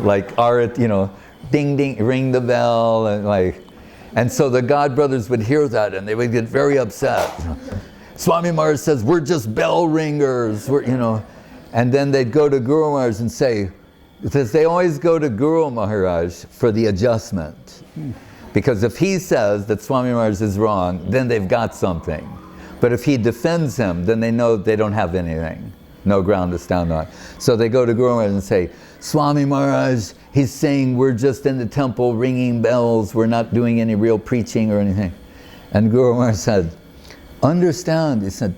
Like ding ding, ring the bell, and so the godbrothers would hear that and they would get very upset. Swami Maharaj says, we're just bell ringers, and then they'd go to Guru Maharaj and say, because they always go to Guru Maharaj for the adjustment. Because if he says that Swami Maharaj is wrong, then they've got something. But if he defends him, then they know they don't have anything, no ground to stand on. So they go to Guru Maharaj and say, Swami Maharaj, he's saying we're just in the temple ringing bells, we're not doing any real preaching or anything. And Guru Maharaj said, understand, he said,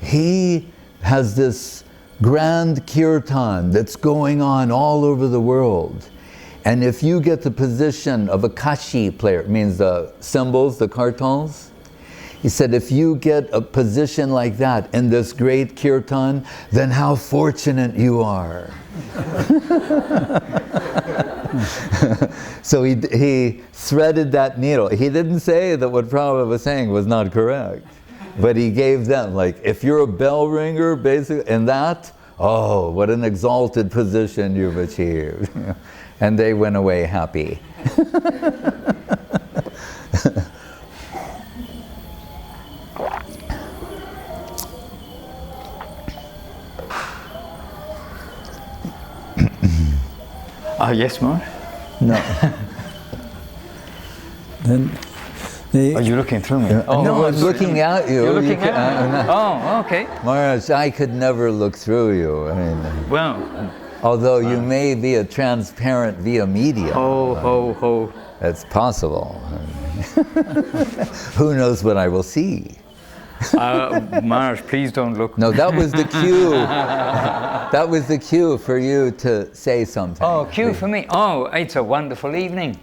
he has this grand kirtan that's going on all over the world. And if you get the position of a kashi player, it means the cymbals, the kartals, he said, if you get a position like that in this great kirtan, then how fortunate you are. So he threaded that needle. He didn't say that what Prabhupada was saying was not correct. But he gave them, like, if you're a bell ringer, basically, in that, oh, what an exalted position you've achieved. And they went away happy. Yes, Mar? No. Then are you looking through me? Oh, no, I'm looking at you. You're looking at me? Oh, okay. Maharaj, I could never look through you. I mean, well, although you may be a transparent via media. Ho. It's possible. Who knows what I will see? Maharaj, please don't look. No, that was the cue. That was the cue for you to say something. Oh, cue for me. Oh, it's a wonderful evening.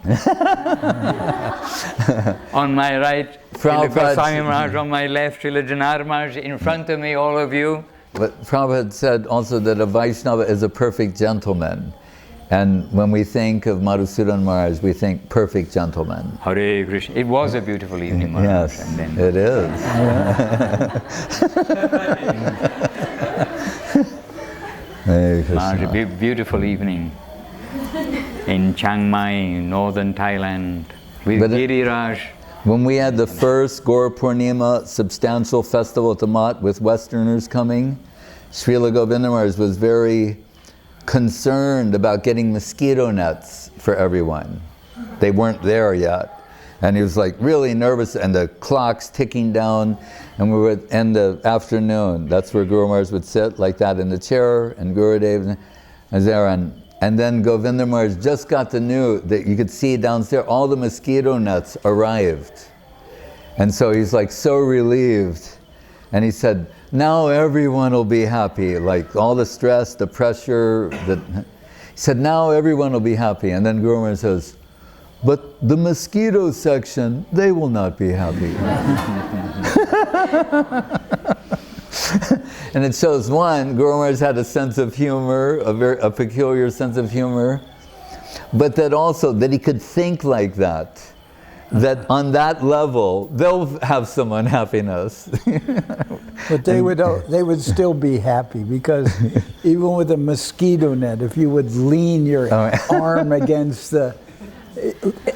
On my right, Goswami Maharaj, on my left, Janar Maharaj, in front of me, all of you. But Prabhupada said also that a Vaishnava is a perfect gentleman. And when we think of Madhusudan Maharaj, we think perfect gentleman. Hare Krishna. It was a beautiful evening, Maharaj. Yes, it is. Maharaj, a beautiful evening in Chiang Mai, northern Thailand, with Giriraj. When we had the first Gaur Purnima substantial festival at the Mat with Westerners coming, Srila Govinda Maharaj was very concerned about getting mosquito nets for everyone. They weren't there yet. And he was like really nervous, and the clock's ticking down, and we were at the end of afternoon. That's where Guru Maharaj would sit like that in the chair, and Gurudev was there. And then Govinda Maharaj just got the news that you could see downstairs, all the mosquito nets arrived. And so he's like so relieved. And he said, now everyone will be happy, like all the stress, the pressure. He said, now everyone will be happy. And then Guru Maharaj says, but the mosquito section, they will not be happy. And it shows, one, Guru Maharaj had a sense of humor, a peculiar sense of humor, but that also, that he could think like that. that on that level, they'll have some unhappiness. But they would still be happy, because even with a mosquito net, if you would lean your arm against the...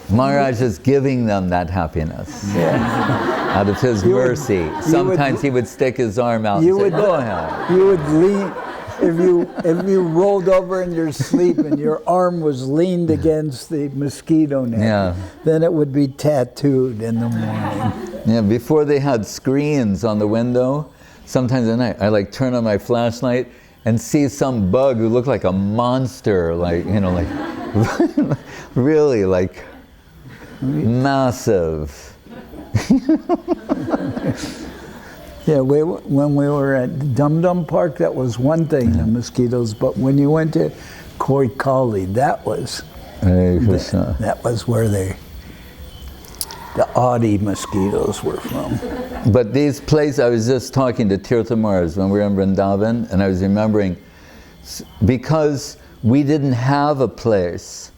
Maharaj is giving them that happiness. Out of his mercy. Sometimes he would stick his arm out and say, go ahead. You would lean, if you rolled over in your sleep and your arm was leaned against the mosquito net, then it would be tattooed in the morning. Yeah, before they had screens on the window, sometimes at night I like turn on my flashlight and see some bug who looked like a monster, like, you know, like really like massive. Yeah, when we were at Dum Dum Park, that was one thing, the mosquitoes. But when you went to Koikali, that was that was where the Adi mosquitoes were from. But these places, I was just talking to Tirtha Maharaj when we were in Vrindavan, and I was remembering, because we didn't have a place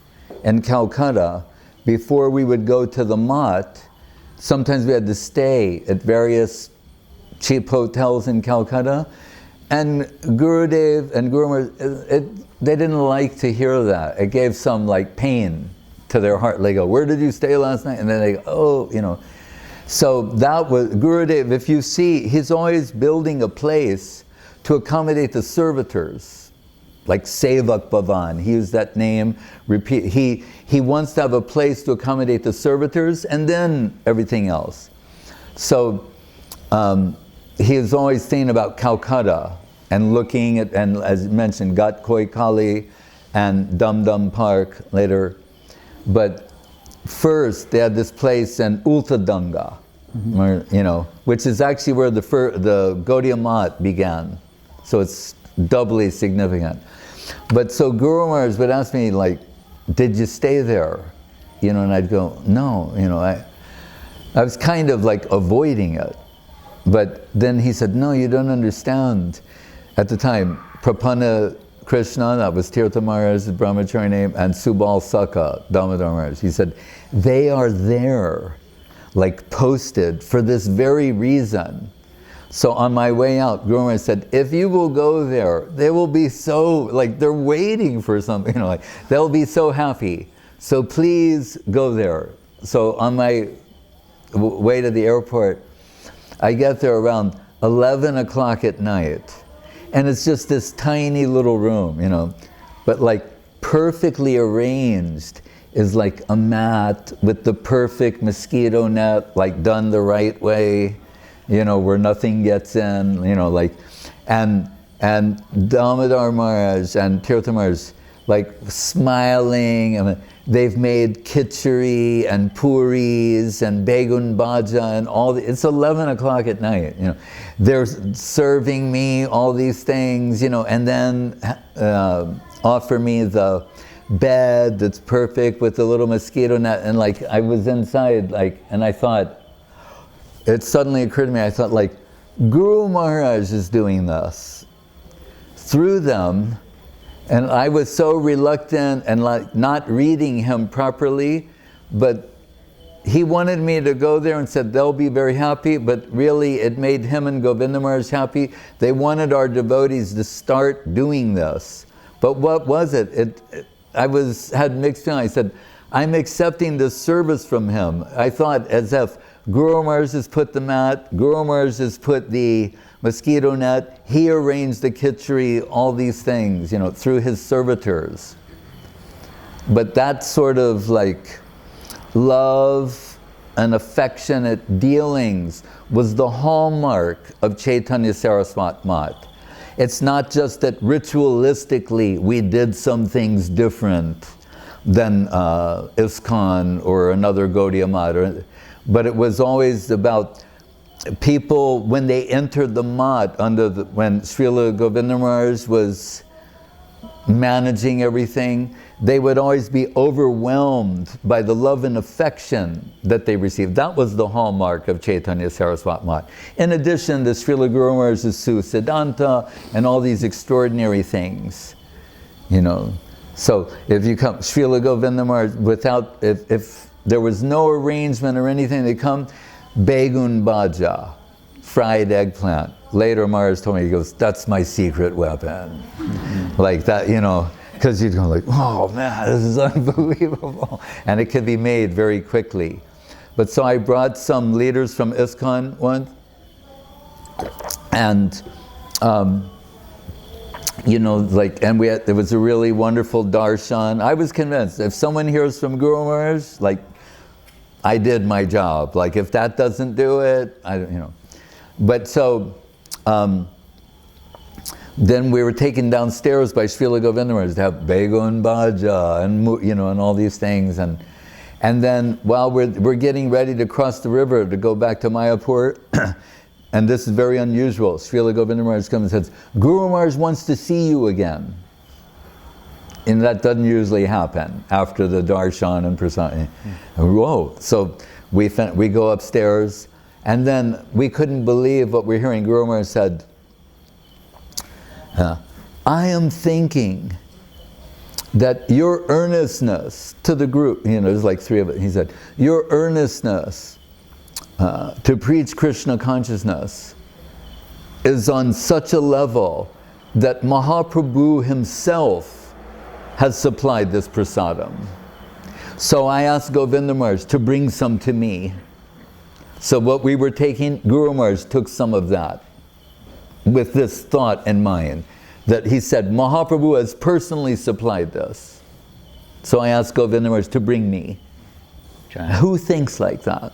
in Calcutta, before we would go to the Mat, sometimes we had to stay at various cheap hotels in Calcutta, and Gurudev and Guru Maharaj, they didn't like to hear that. It gave some like pain to their heart. They go, where did you stay last night? And then they go, oh, you know. So that was, Gurudev, if you see, he's always building a place to accommodate the servitors, like Sevak Bhavan, he used that name, repeat. He wants to have a place to accommodate the servitors and then everything else. So he is always thinking about Calcutta and looking at, and as mentioned, Gat Koi Kali and Dum Dum Park later. But first they had this place in Ultadanga, where, you know, which is actually where the Gaudiya Math began. So it's doubly significant. But so Guru Maharaj would ask me, like, did you stay there? You know, and I'd go, no, you know, I was kind of like avoiding it. But then he said, no, you don't understand. At the time, Prapanna Krishna, that was Tirtha Maharaj's brahmachari name, and Subal Saka, Damodar Maharaj. He said, they are there, like posted for this very reason. So on my way out, Guru Maharaj said, if you will go there, they will be so, like they're waiting for something, you know, like they'll be so happy. So please go there. So on my way to the airport, I get there around 11 o'clock at night. And it's just this tiny little room, you know, but like perfectly arranged is like a mat with the perfect mosquito net, like done the right way, you know, where nothing gets in, you know, like, and Damodar Maharaj and Tirtha Maharaj, like smiling, and they've made khichdi and puris and begun bhaja and all it's 11 o'clock at night, you know. They're serving me all these things, you know, and then offer me the bed that's perfect with the little mosquito net, and like I was inside, like, and I thought, it suddenly occurred to me, I thought, like, Guru Maharaj is doing this through them, and I was so reluctant and like not reading him properly, but he wanted me to go there and said they'll be very happy, but really it made him and Govinda Maharaj happy. They wanted our devotees to start doing this. But what was it? I had mixed feelings. I said, I'm accepting this service from him. I thought as if Guru Maharaj has put the mat, Guru Maharaj has put the mosquito net, he arranged the khichdi, all these things, you know, through his servitors. But that sort of like love and affectionate dealings was the hallmark of Chaitanya Saraswat Math. It's not just that ritualistically we did some things different than ISKCON or another Gaudiya Math, but it was always about people, when they entered the Math, when Srila Govinda Maharaj was managing everything, they would always be overwhelmed by the love and affection that they received. That was the hallmark of Chaitanya Saraswat Math. In addition to Srila Guru Maharaj's Susiddhanta and all these extraordinary things, you know. So if you come, Srila Govinda Maharaj, without, if There was no arrangement or anything. They come, Begun Bhaja, fried eggplant. Later Maharaj told me, he goes, that's my secret weapon. Like that, you know, because you'd go like, oh man, this is unbelievable. And it could be made very quickly. But so I brought some leaders from ISKCON once, and you know, like, and there was a really wonderful darshan. I was convinced, if someone hears from Guru Maharaj, like, I did my job. Like, if that doesn't do it, I don't, you know. But so, then we were taken downstairs by Srila Govinda Maharaj to have Begun Bhaja and, you know, and all these things. And then while we're getting ready to cross the river to go back to Mayapur, and this is very unusual, Srila Govinda Maharaj comes and says, Guru Maharaj wants to see you again. And that doesn't usually happen after the darshan and prasad. Whoa! So we go upstairs, and then we couldn't believe what we're hearing. Guru Maharaj said, I am thinking that your earnestness to the group, you know, there's like three of it, he said, your earnestness to preach Krishna consciousness is on such a level that Mahaprabhu himself has supplied this prasadam. So I asked Govinda Maharaj to bring some to me. So what we were taking, Guru Maharaj took some of that with this thought in mind, that he said, Mahaprabhu has personally supplied this. So I asked Govinda Maharaj to bring me. Who thinks like that?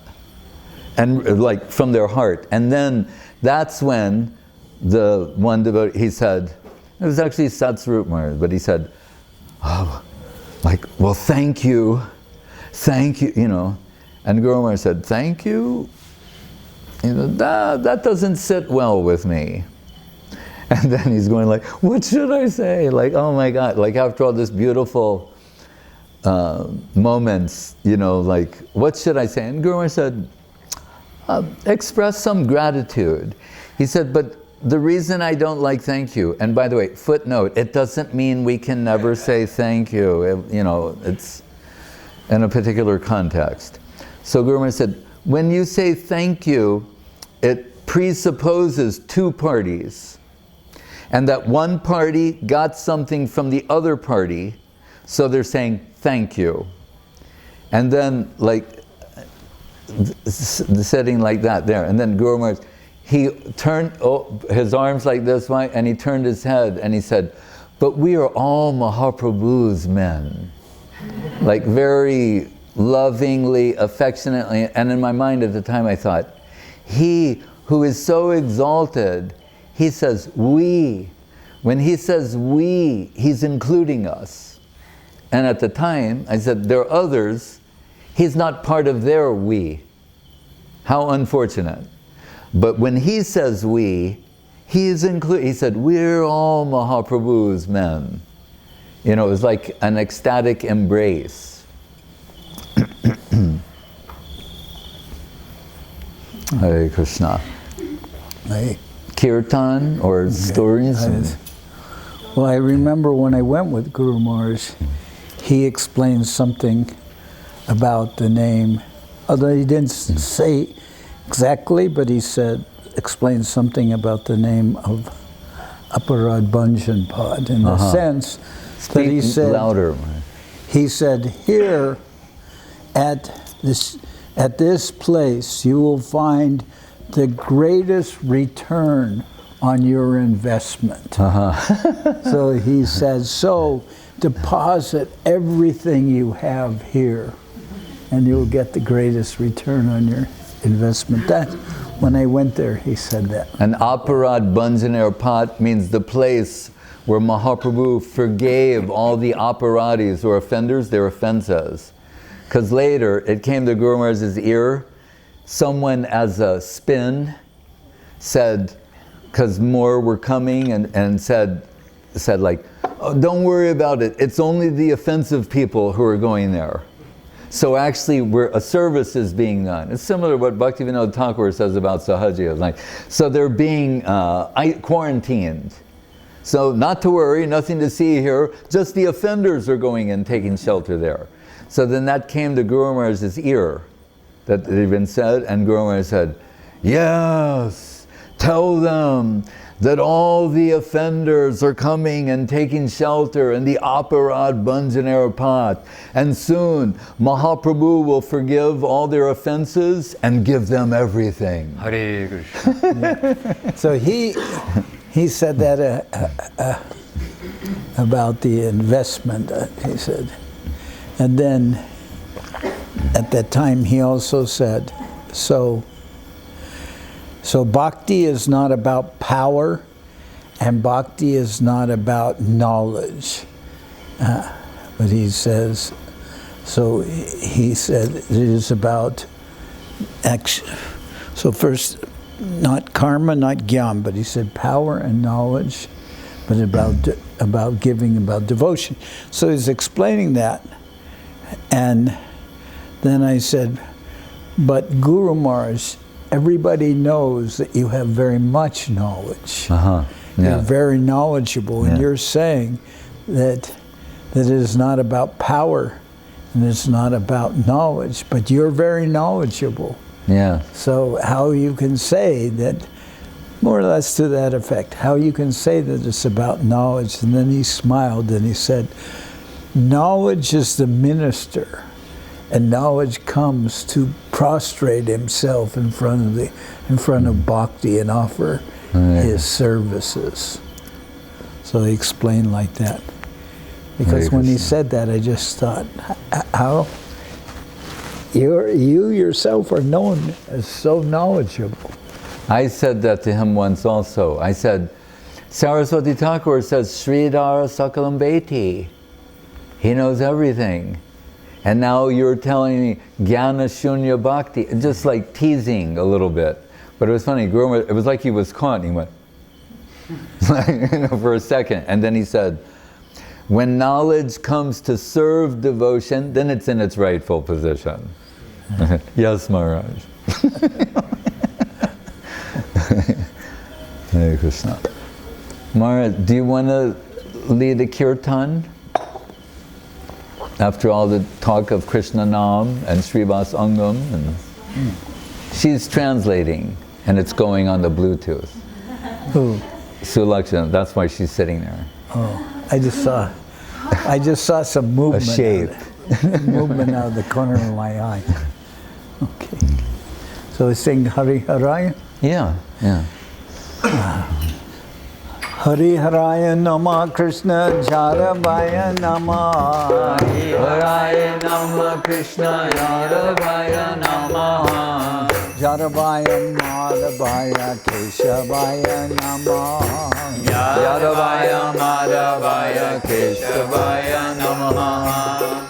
And like from their heart. And then that's when the one devotee, he said, it was actually Satsvarup Maharaj, but he said, oh, like, well, thank you, you know. And Guru Maharaj said, thank you? You know, that doesn't sit well with me. And then he's going like, what should I say? Like, oh my God, like after all this beautiful moments, you know, like, what should I say? And Guru Maharaj said, express some gratitude. He said, but the reason I don't like thank you, and by the way, footnote, it doesn't mean we can never say thank you. You know, it's in a particular context. So Guru Maharaj said, when you say thank you, it presupposes two parties. And that one party got something from the other party, so they're saying thank you. And then, like, the setting like that there. And then Guru Maharaj, he turned his arms like this way, and he turned his head, and he said, but we are all Mahaprabhu's men. Like very lovingly, affectionately, and in my mind at the time I thought, he who is so exalted, he says we. When he says we, he's including us. And at the time, I said, there are others, he's not part of their we. How unfortunate. But when he says we, he is included. He said, we're all Mahaprabhu's men. You know, it was like an ecstatic embrace. Hare Krishna. Kirtan or stories? Well, I remember when I went with Guru Maharaj, he explained something about the name, although he didn't say exactly, but he explained something about the name of Aparad Bhanjan Pad in the sense that he said, louder. He said, here at this place you will find the greatest return on your investment. So he says, so deposit everything you have here and you'll get the greatest return on your investment. That, when I went there, he said that. And Aparad Bhanjan Pad means the place where Mahaprabhu forgave all the aparadis or offenders their offenses. Because later it came to Guru Maharaj's ear, someone as a spin said, because more were coming, and said like, oh, don't worry about it, it's only the offensive people who are going there. So actually a service is being done. It's similar to what Bhaktivinoda Thakur says about Sahaja. Like, so they're being quarantined. So not to worry, nothing to see here, just the offenders are going and taking shelter there. So then that came to Guru Maharaj's ear, that it had been said, and Guru Maharaj said, yes, tell them that all the offenders are coming and taking shelter in the Aparad Bhanjanera Path, and soon Mahaprabhu will forgive all their offenses and give them everything. Hare Krishna. So he said that about the investment, he said. And then at that time he also said, so bhakti is not about power, and bhakti is not about knowledge. But he says, so he said it is about action. So first, not karma, not jnana, but he said power and knowledge, but about giving, about devotion. So he's explaining that. And then I said, but Guru Maharaj, everybody knows that you have very much knowledge. Yeah. You're very knowledgeable, and you're saying that it is not about power and it's not about knowledge, but you're very knowledgeable. Yeah. So how you can say that, more or less to that effect, how you can say that it's about knowledge. And then he smiled and he said, knowledge is the minister, and knowledge comes to prostrate himself in front of bhakti and offer his services. So he explained like that. Because when he said that, I just thought, how you yourself are known as so knowledgeable. I said that to him once also. I said, Saraswati Thakur says, Sridhara Sakalam Beti. He knows everything. And now you're telling me Jnana Shunya Bhakti, just like teasing a little bit. But it was funny, it was like he was caught, and he went, for a second. And then he said, when knowledge comes to serve devotion, then it's in its rightful position. Yes, Maharaj. Hare Krishna. Maharaj, do you want to lead a kirtan? After all the talk of Krishna Nam and Srivasa Angam, and she's translating, and it's going on the Bluetooth. Who? Sulakshana, that's why she's sitting there. Oh, I just saw some movement. A shape. Movement out of the corner of my eye. Okay. So sing Hari Haraya? Yeah. Hari Haraya Nama Krishna Jaravaya Nama. Hari Haraya Nama Krishna Jaravaya Nama. Jaravaya Madhavaya Keshavaya Nama. Jaravaya Madhavaya Keshavaya Nama.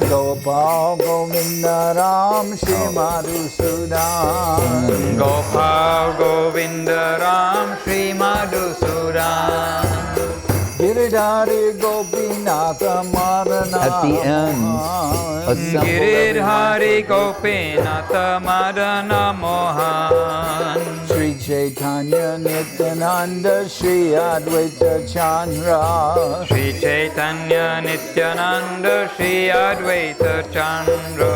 Gopal Govinda Ram Shri Madhusudan. Gopal Govinda Ram Shri Madhusudan. Giridhari Gopinatha Madana. At the end, assemble Giridhari Gopinatha Madana Mohan. Sri Chaitanya Nityananda Sri Advaita Chandra. Sri Chaitanya Nityananda Sri Advaita Chandra.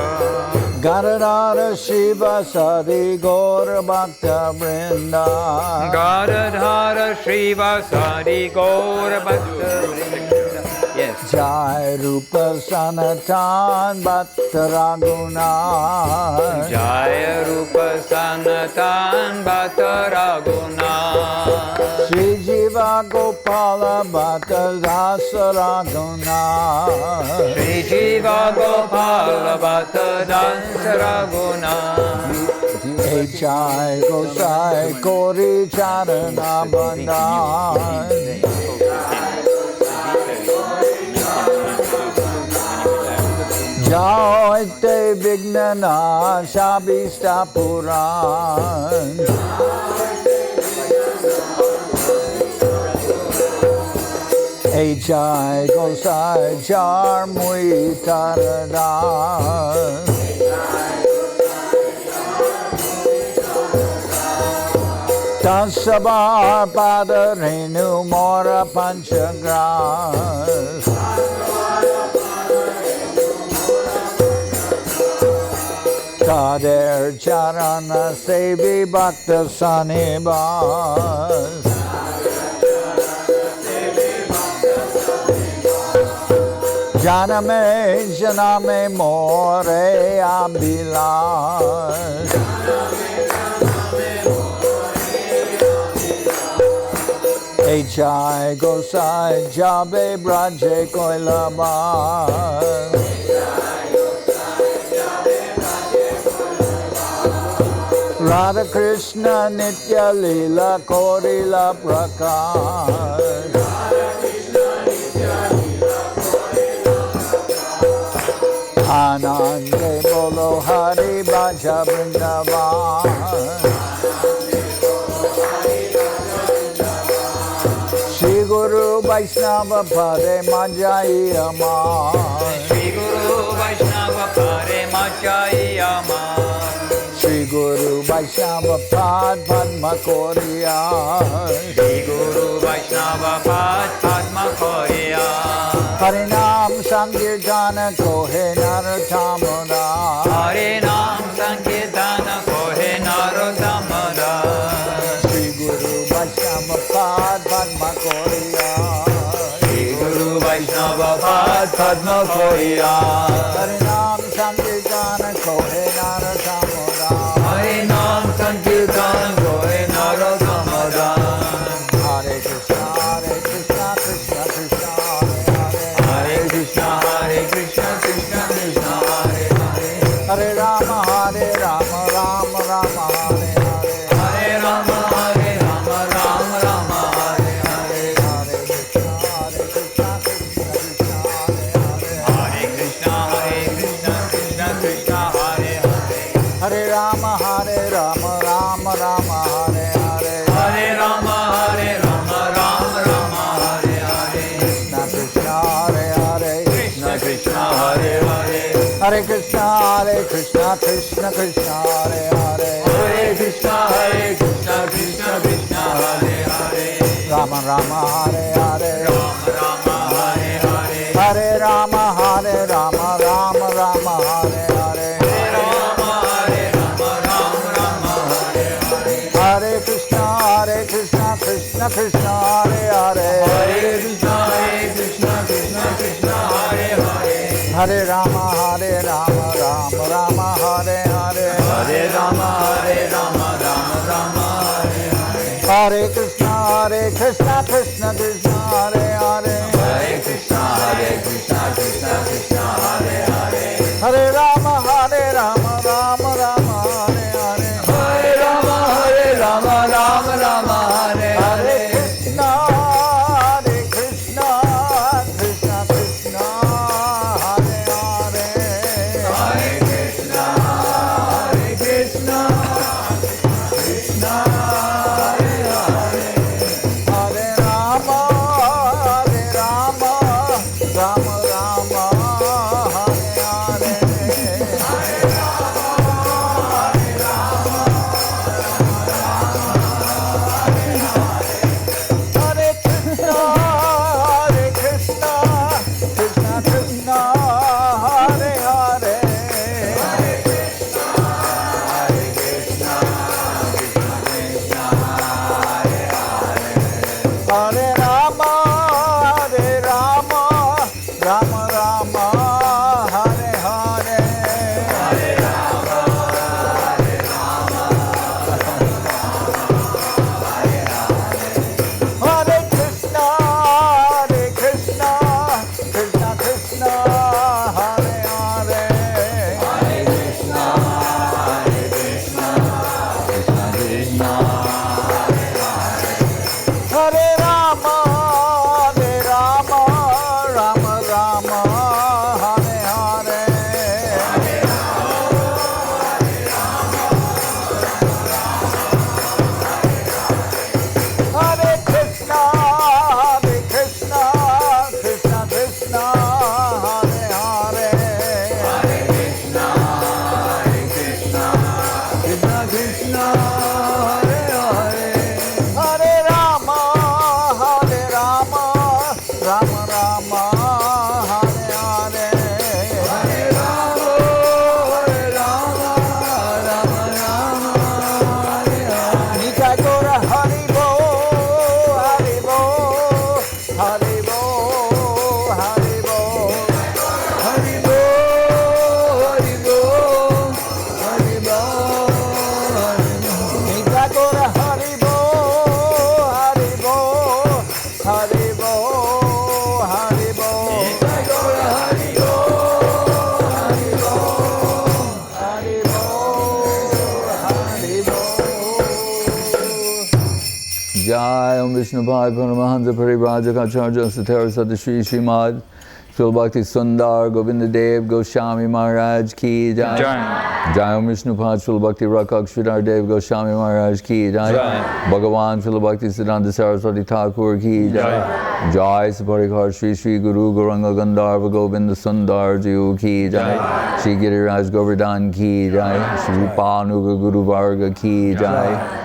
Gadadhara Shiva Sadi Gaura Bhakta Vrinda. Gadadhara Srivasa Gaura Bhakta Vrinda. Yes. Jai Rupa Sanatan Bhatta Raghunath. Jaya Rupa Sanatan Bhatta Raghunath. Shri Jiva Gopala Bhatta Dasa Raghunath. Shri Jiva Gopala Bhatta Dasa Raghunath. Jai Gosai Kori Charana Bandhan. Jai Te Vignana Shabista Puran. Jai Gosai Jar Mui Taradan. Tasabar Pada Renu Mora Panchagras. Tader Charana Sevi Bhakta Sanibas Janame Janame More Abhilash Echai Gosai Jabe Braje Koilabas Radha Krishna Nitya Lila Korila Prakash Anande Bolo Hari Bhaja Vrindavan Shri Guru Vaishnava Pare Majai Amar Shri Guru Vaishnava Pare Majai Amar Shri Guru Vaishnava Pad Padma Koriya Shri Guru Vaishnava Pad Padma Koriya Harinam Sankirtana Kohe Narottamada Harinam Sankirtana Kohe Narottamada Shri Guru Vaishnava Pad Padma Koriya Shri Guru Vaishnava Pad Padma Koriya Harinam Sankirtana Kohe Narottamada Harinam Sankirtana Kohe Narottamada Hare Krishna Krishna Krishna Hare Krishna Krishna Krishna Hare Hare Hare Rama Rama Rama Hare Hare Hare Rama Rama Rama Hare Hare Hare Krishna Krishna Krishna Hare Krishna Krishna Krishna Hare Hare Hare Rama Rama Rama Hare Hare Hare Rama Rama Rama Hare Hare Krishna Krishna Hare Hare Krishna Krishna Hare Hare Hare Krishna Krishna Krishna Hare Hare Hare Krishna Krishna Krishna Hare Hare Rama Rama Hare Hare Rama Hare Hare Hare Rama Rama Rama Hare Hare Rama Rama Hare Hare Hare Krishna Krishna Krishna Hare Hare Hare Krishna Krishna Krishna Hare Hare Hare Rama Rama Rama Hare Hare Hare Rama Rama Rama Hare Hare Hare Krishna Krishna Krishna Hare Hare Hare Krishna Krishna Krishna Hare Hare Hare Rama Rama Rama Hare Hare Hare Rama Rama Hare Hare Hare Krishna Krishna Krishna Hare Hare Hare Krishna Krishna Krishna Hare Hare Hare Rama Jai Om Vishnupad Paramahansa Parivrajaka Satara Sada Shri Srimad Srila Bhakti Sundar Govinda Dev Goswami Maharaj Ki Jai. Jai Om Vishnupad Srila Bhakti Rakak Sridhar Dev Goswami Maharaj Ki Jai. Bhagavan Srila Bhakti Siddhanta Saraswati Thakur Ki Jai. Jai Saparikar Shri Shri Guru Gauranga Gandharva Govinda Sundar Jiu Ki Jai. Shri Giriraj Govardhan Ki Jai. Shri Rupanuga Guru Varga Ki Jai.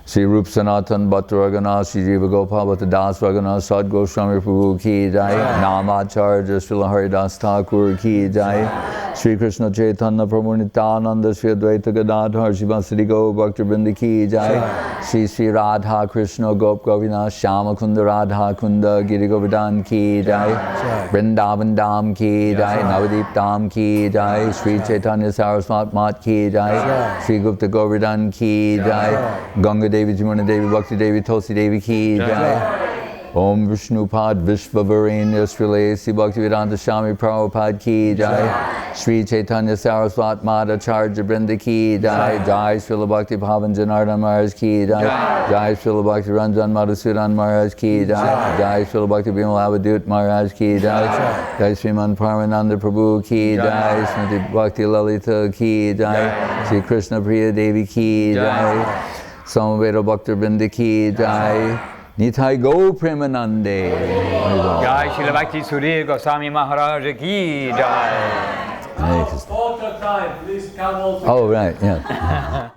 Shri Rup Sanatan Bhatta Raghunath, Shri Jiva Gopal Bhatta Das Raghunath, Sad Goswami Prabhu Ki Jai, Namacharya Srila Haridas Thakur Ki Jai, Shri Krishna Chaitanya Prabhu Nityananda, Shri Advaita Gadadhar, Shri Vasudeva Go Bhakta Vrinda Ki Jai, Shri Shri Radha Krishna Gop Govinath, Shama Kunda Radha Kunda, Giri Govardhan Ki Jai, Vrindavan Dham Ki Jai, Navadip Dham Ki Jai, Shri Chaitanya Saraswat Mat Ki Jai, Shri Gupta Govardhan Ki Jai, Ganga Devi, Jamuna Devi, Bhakti Devi, Tulsi Devi Ki Jai. Om Vishnupad Vishvavarenya Srilesi Bhakti Vedanta Swami Prabhupada Ki Jai. Sri Chaitanya Saraswat Madhacharya Brinda Ki Jai. Jai Srila Bhakti Pavan Janardan Maharaj Ki Jai. Jai Srila Bhakti Ranjan Madhusudan Maharaj Ki Jai. Jai Srila Bhakti Bimal Avadut Maharaj Ki Jai. Jai Sriman Paramananda Prabhu Ki Jai. Srimati Bhakti Lalita Ki Jai. Sri Krishna Priya Devi Ki Jai. Samaveda Bhakta Vrinda Ki Jai. Nitai Go Premanande. Jai Srila Bhakti Sudhir Goswami Maharaj Ki Jai. Altar time, please come all together. Oh, right, yeah.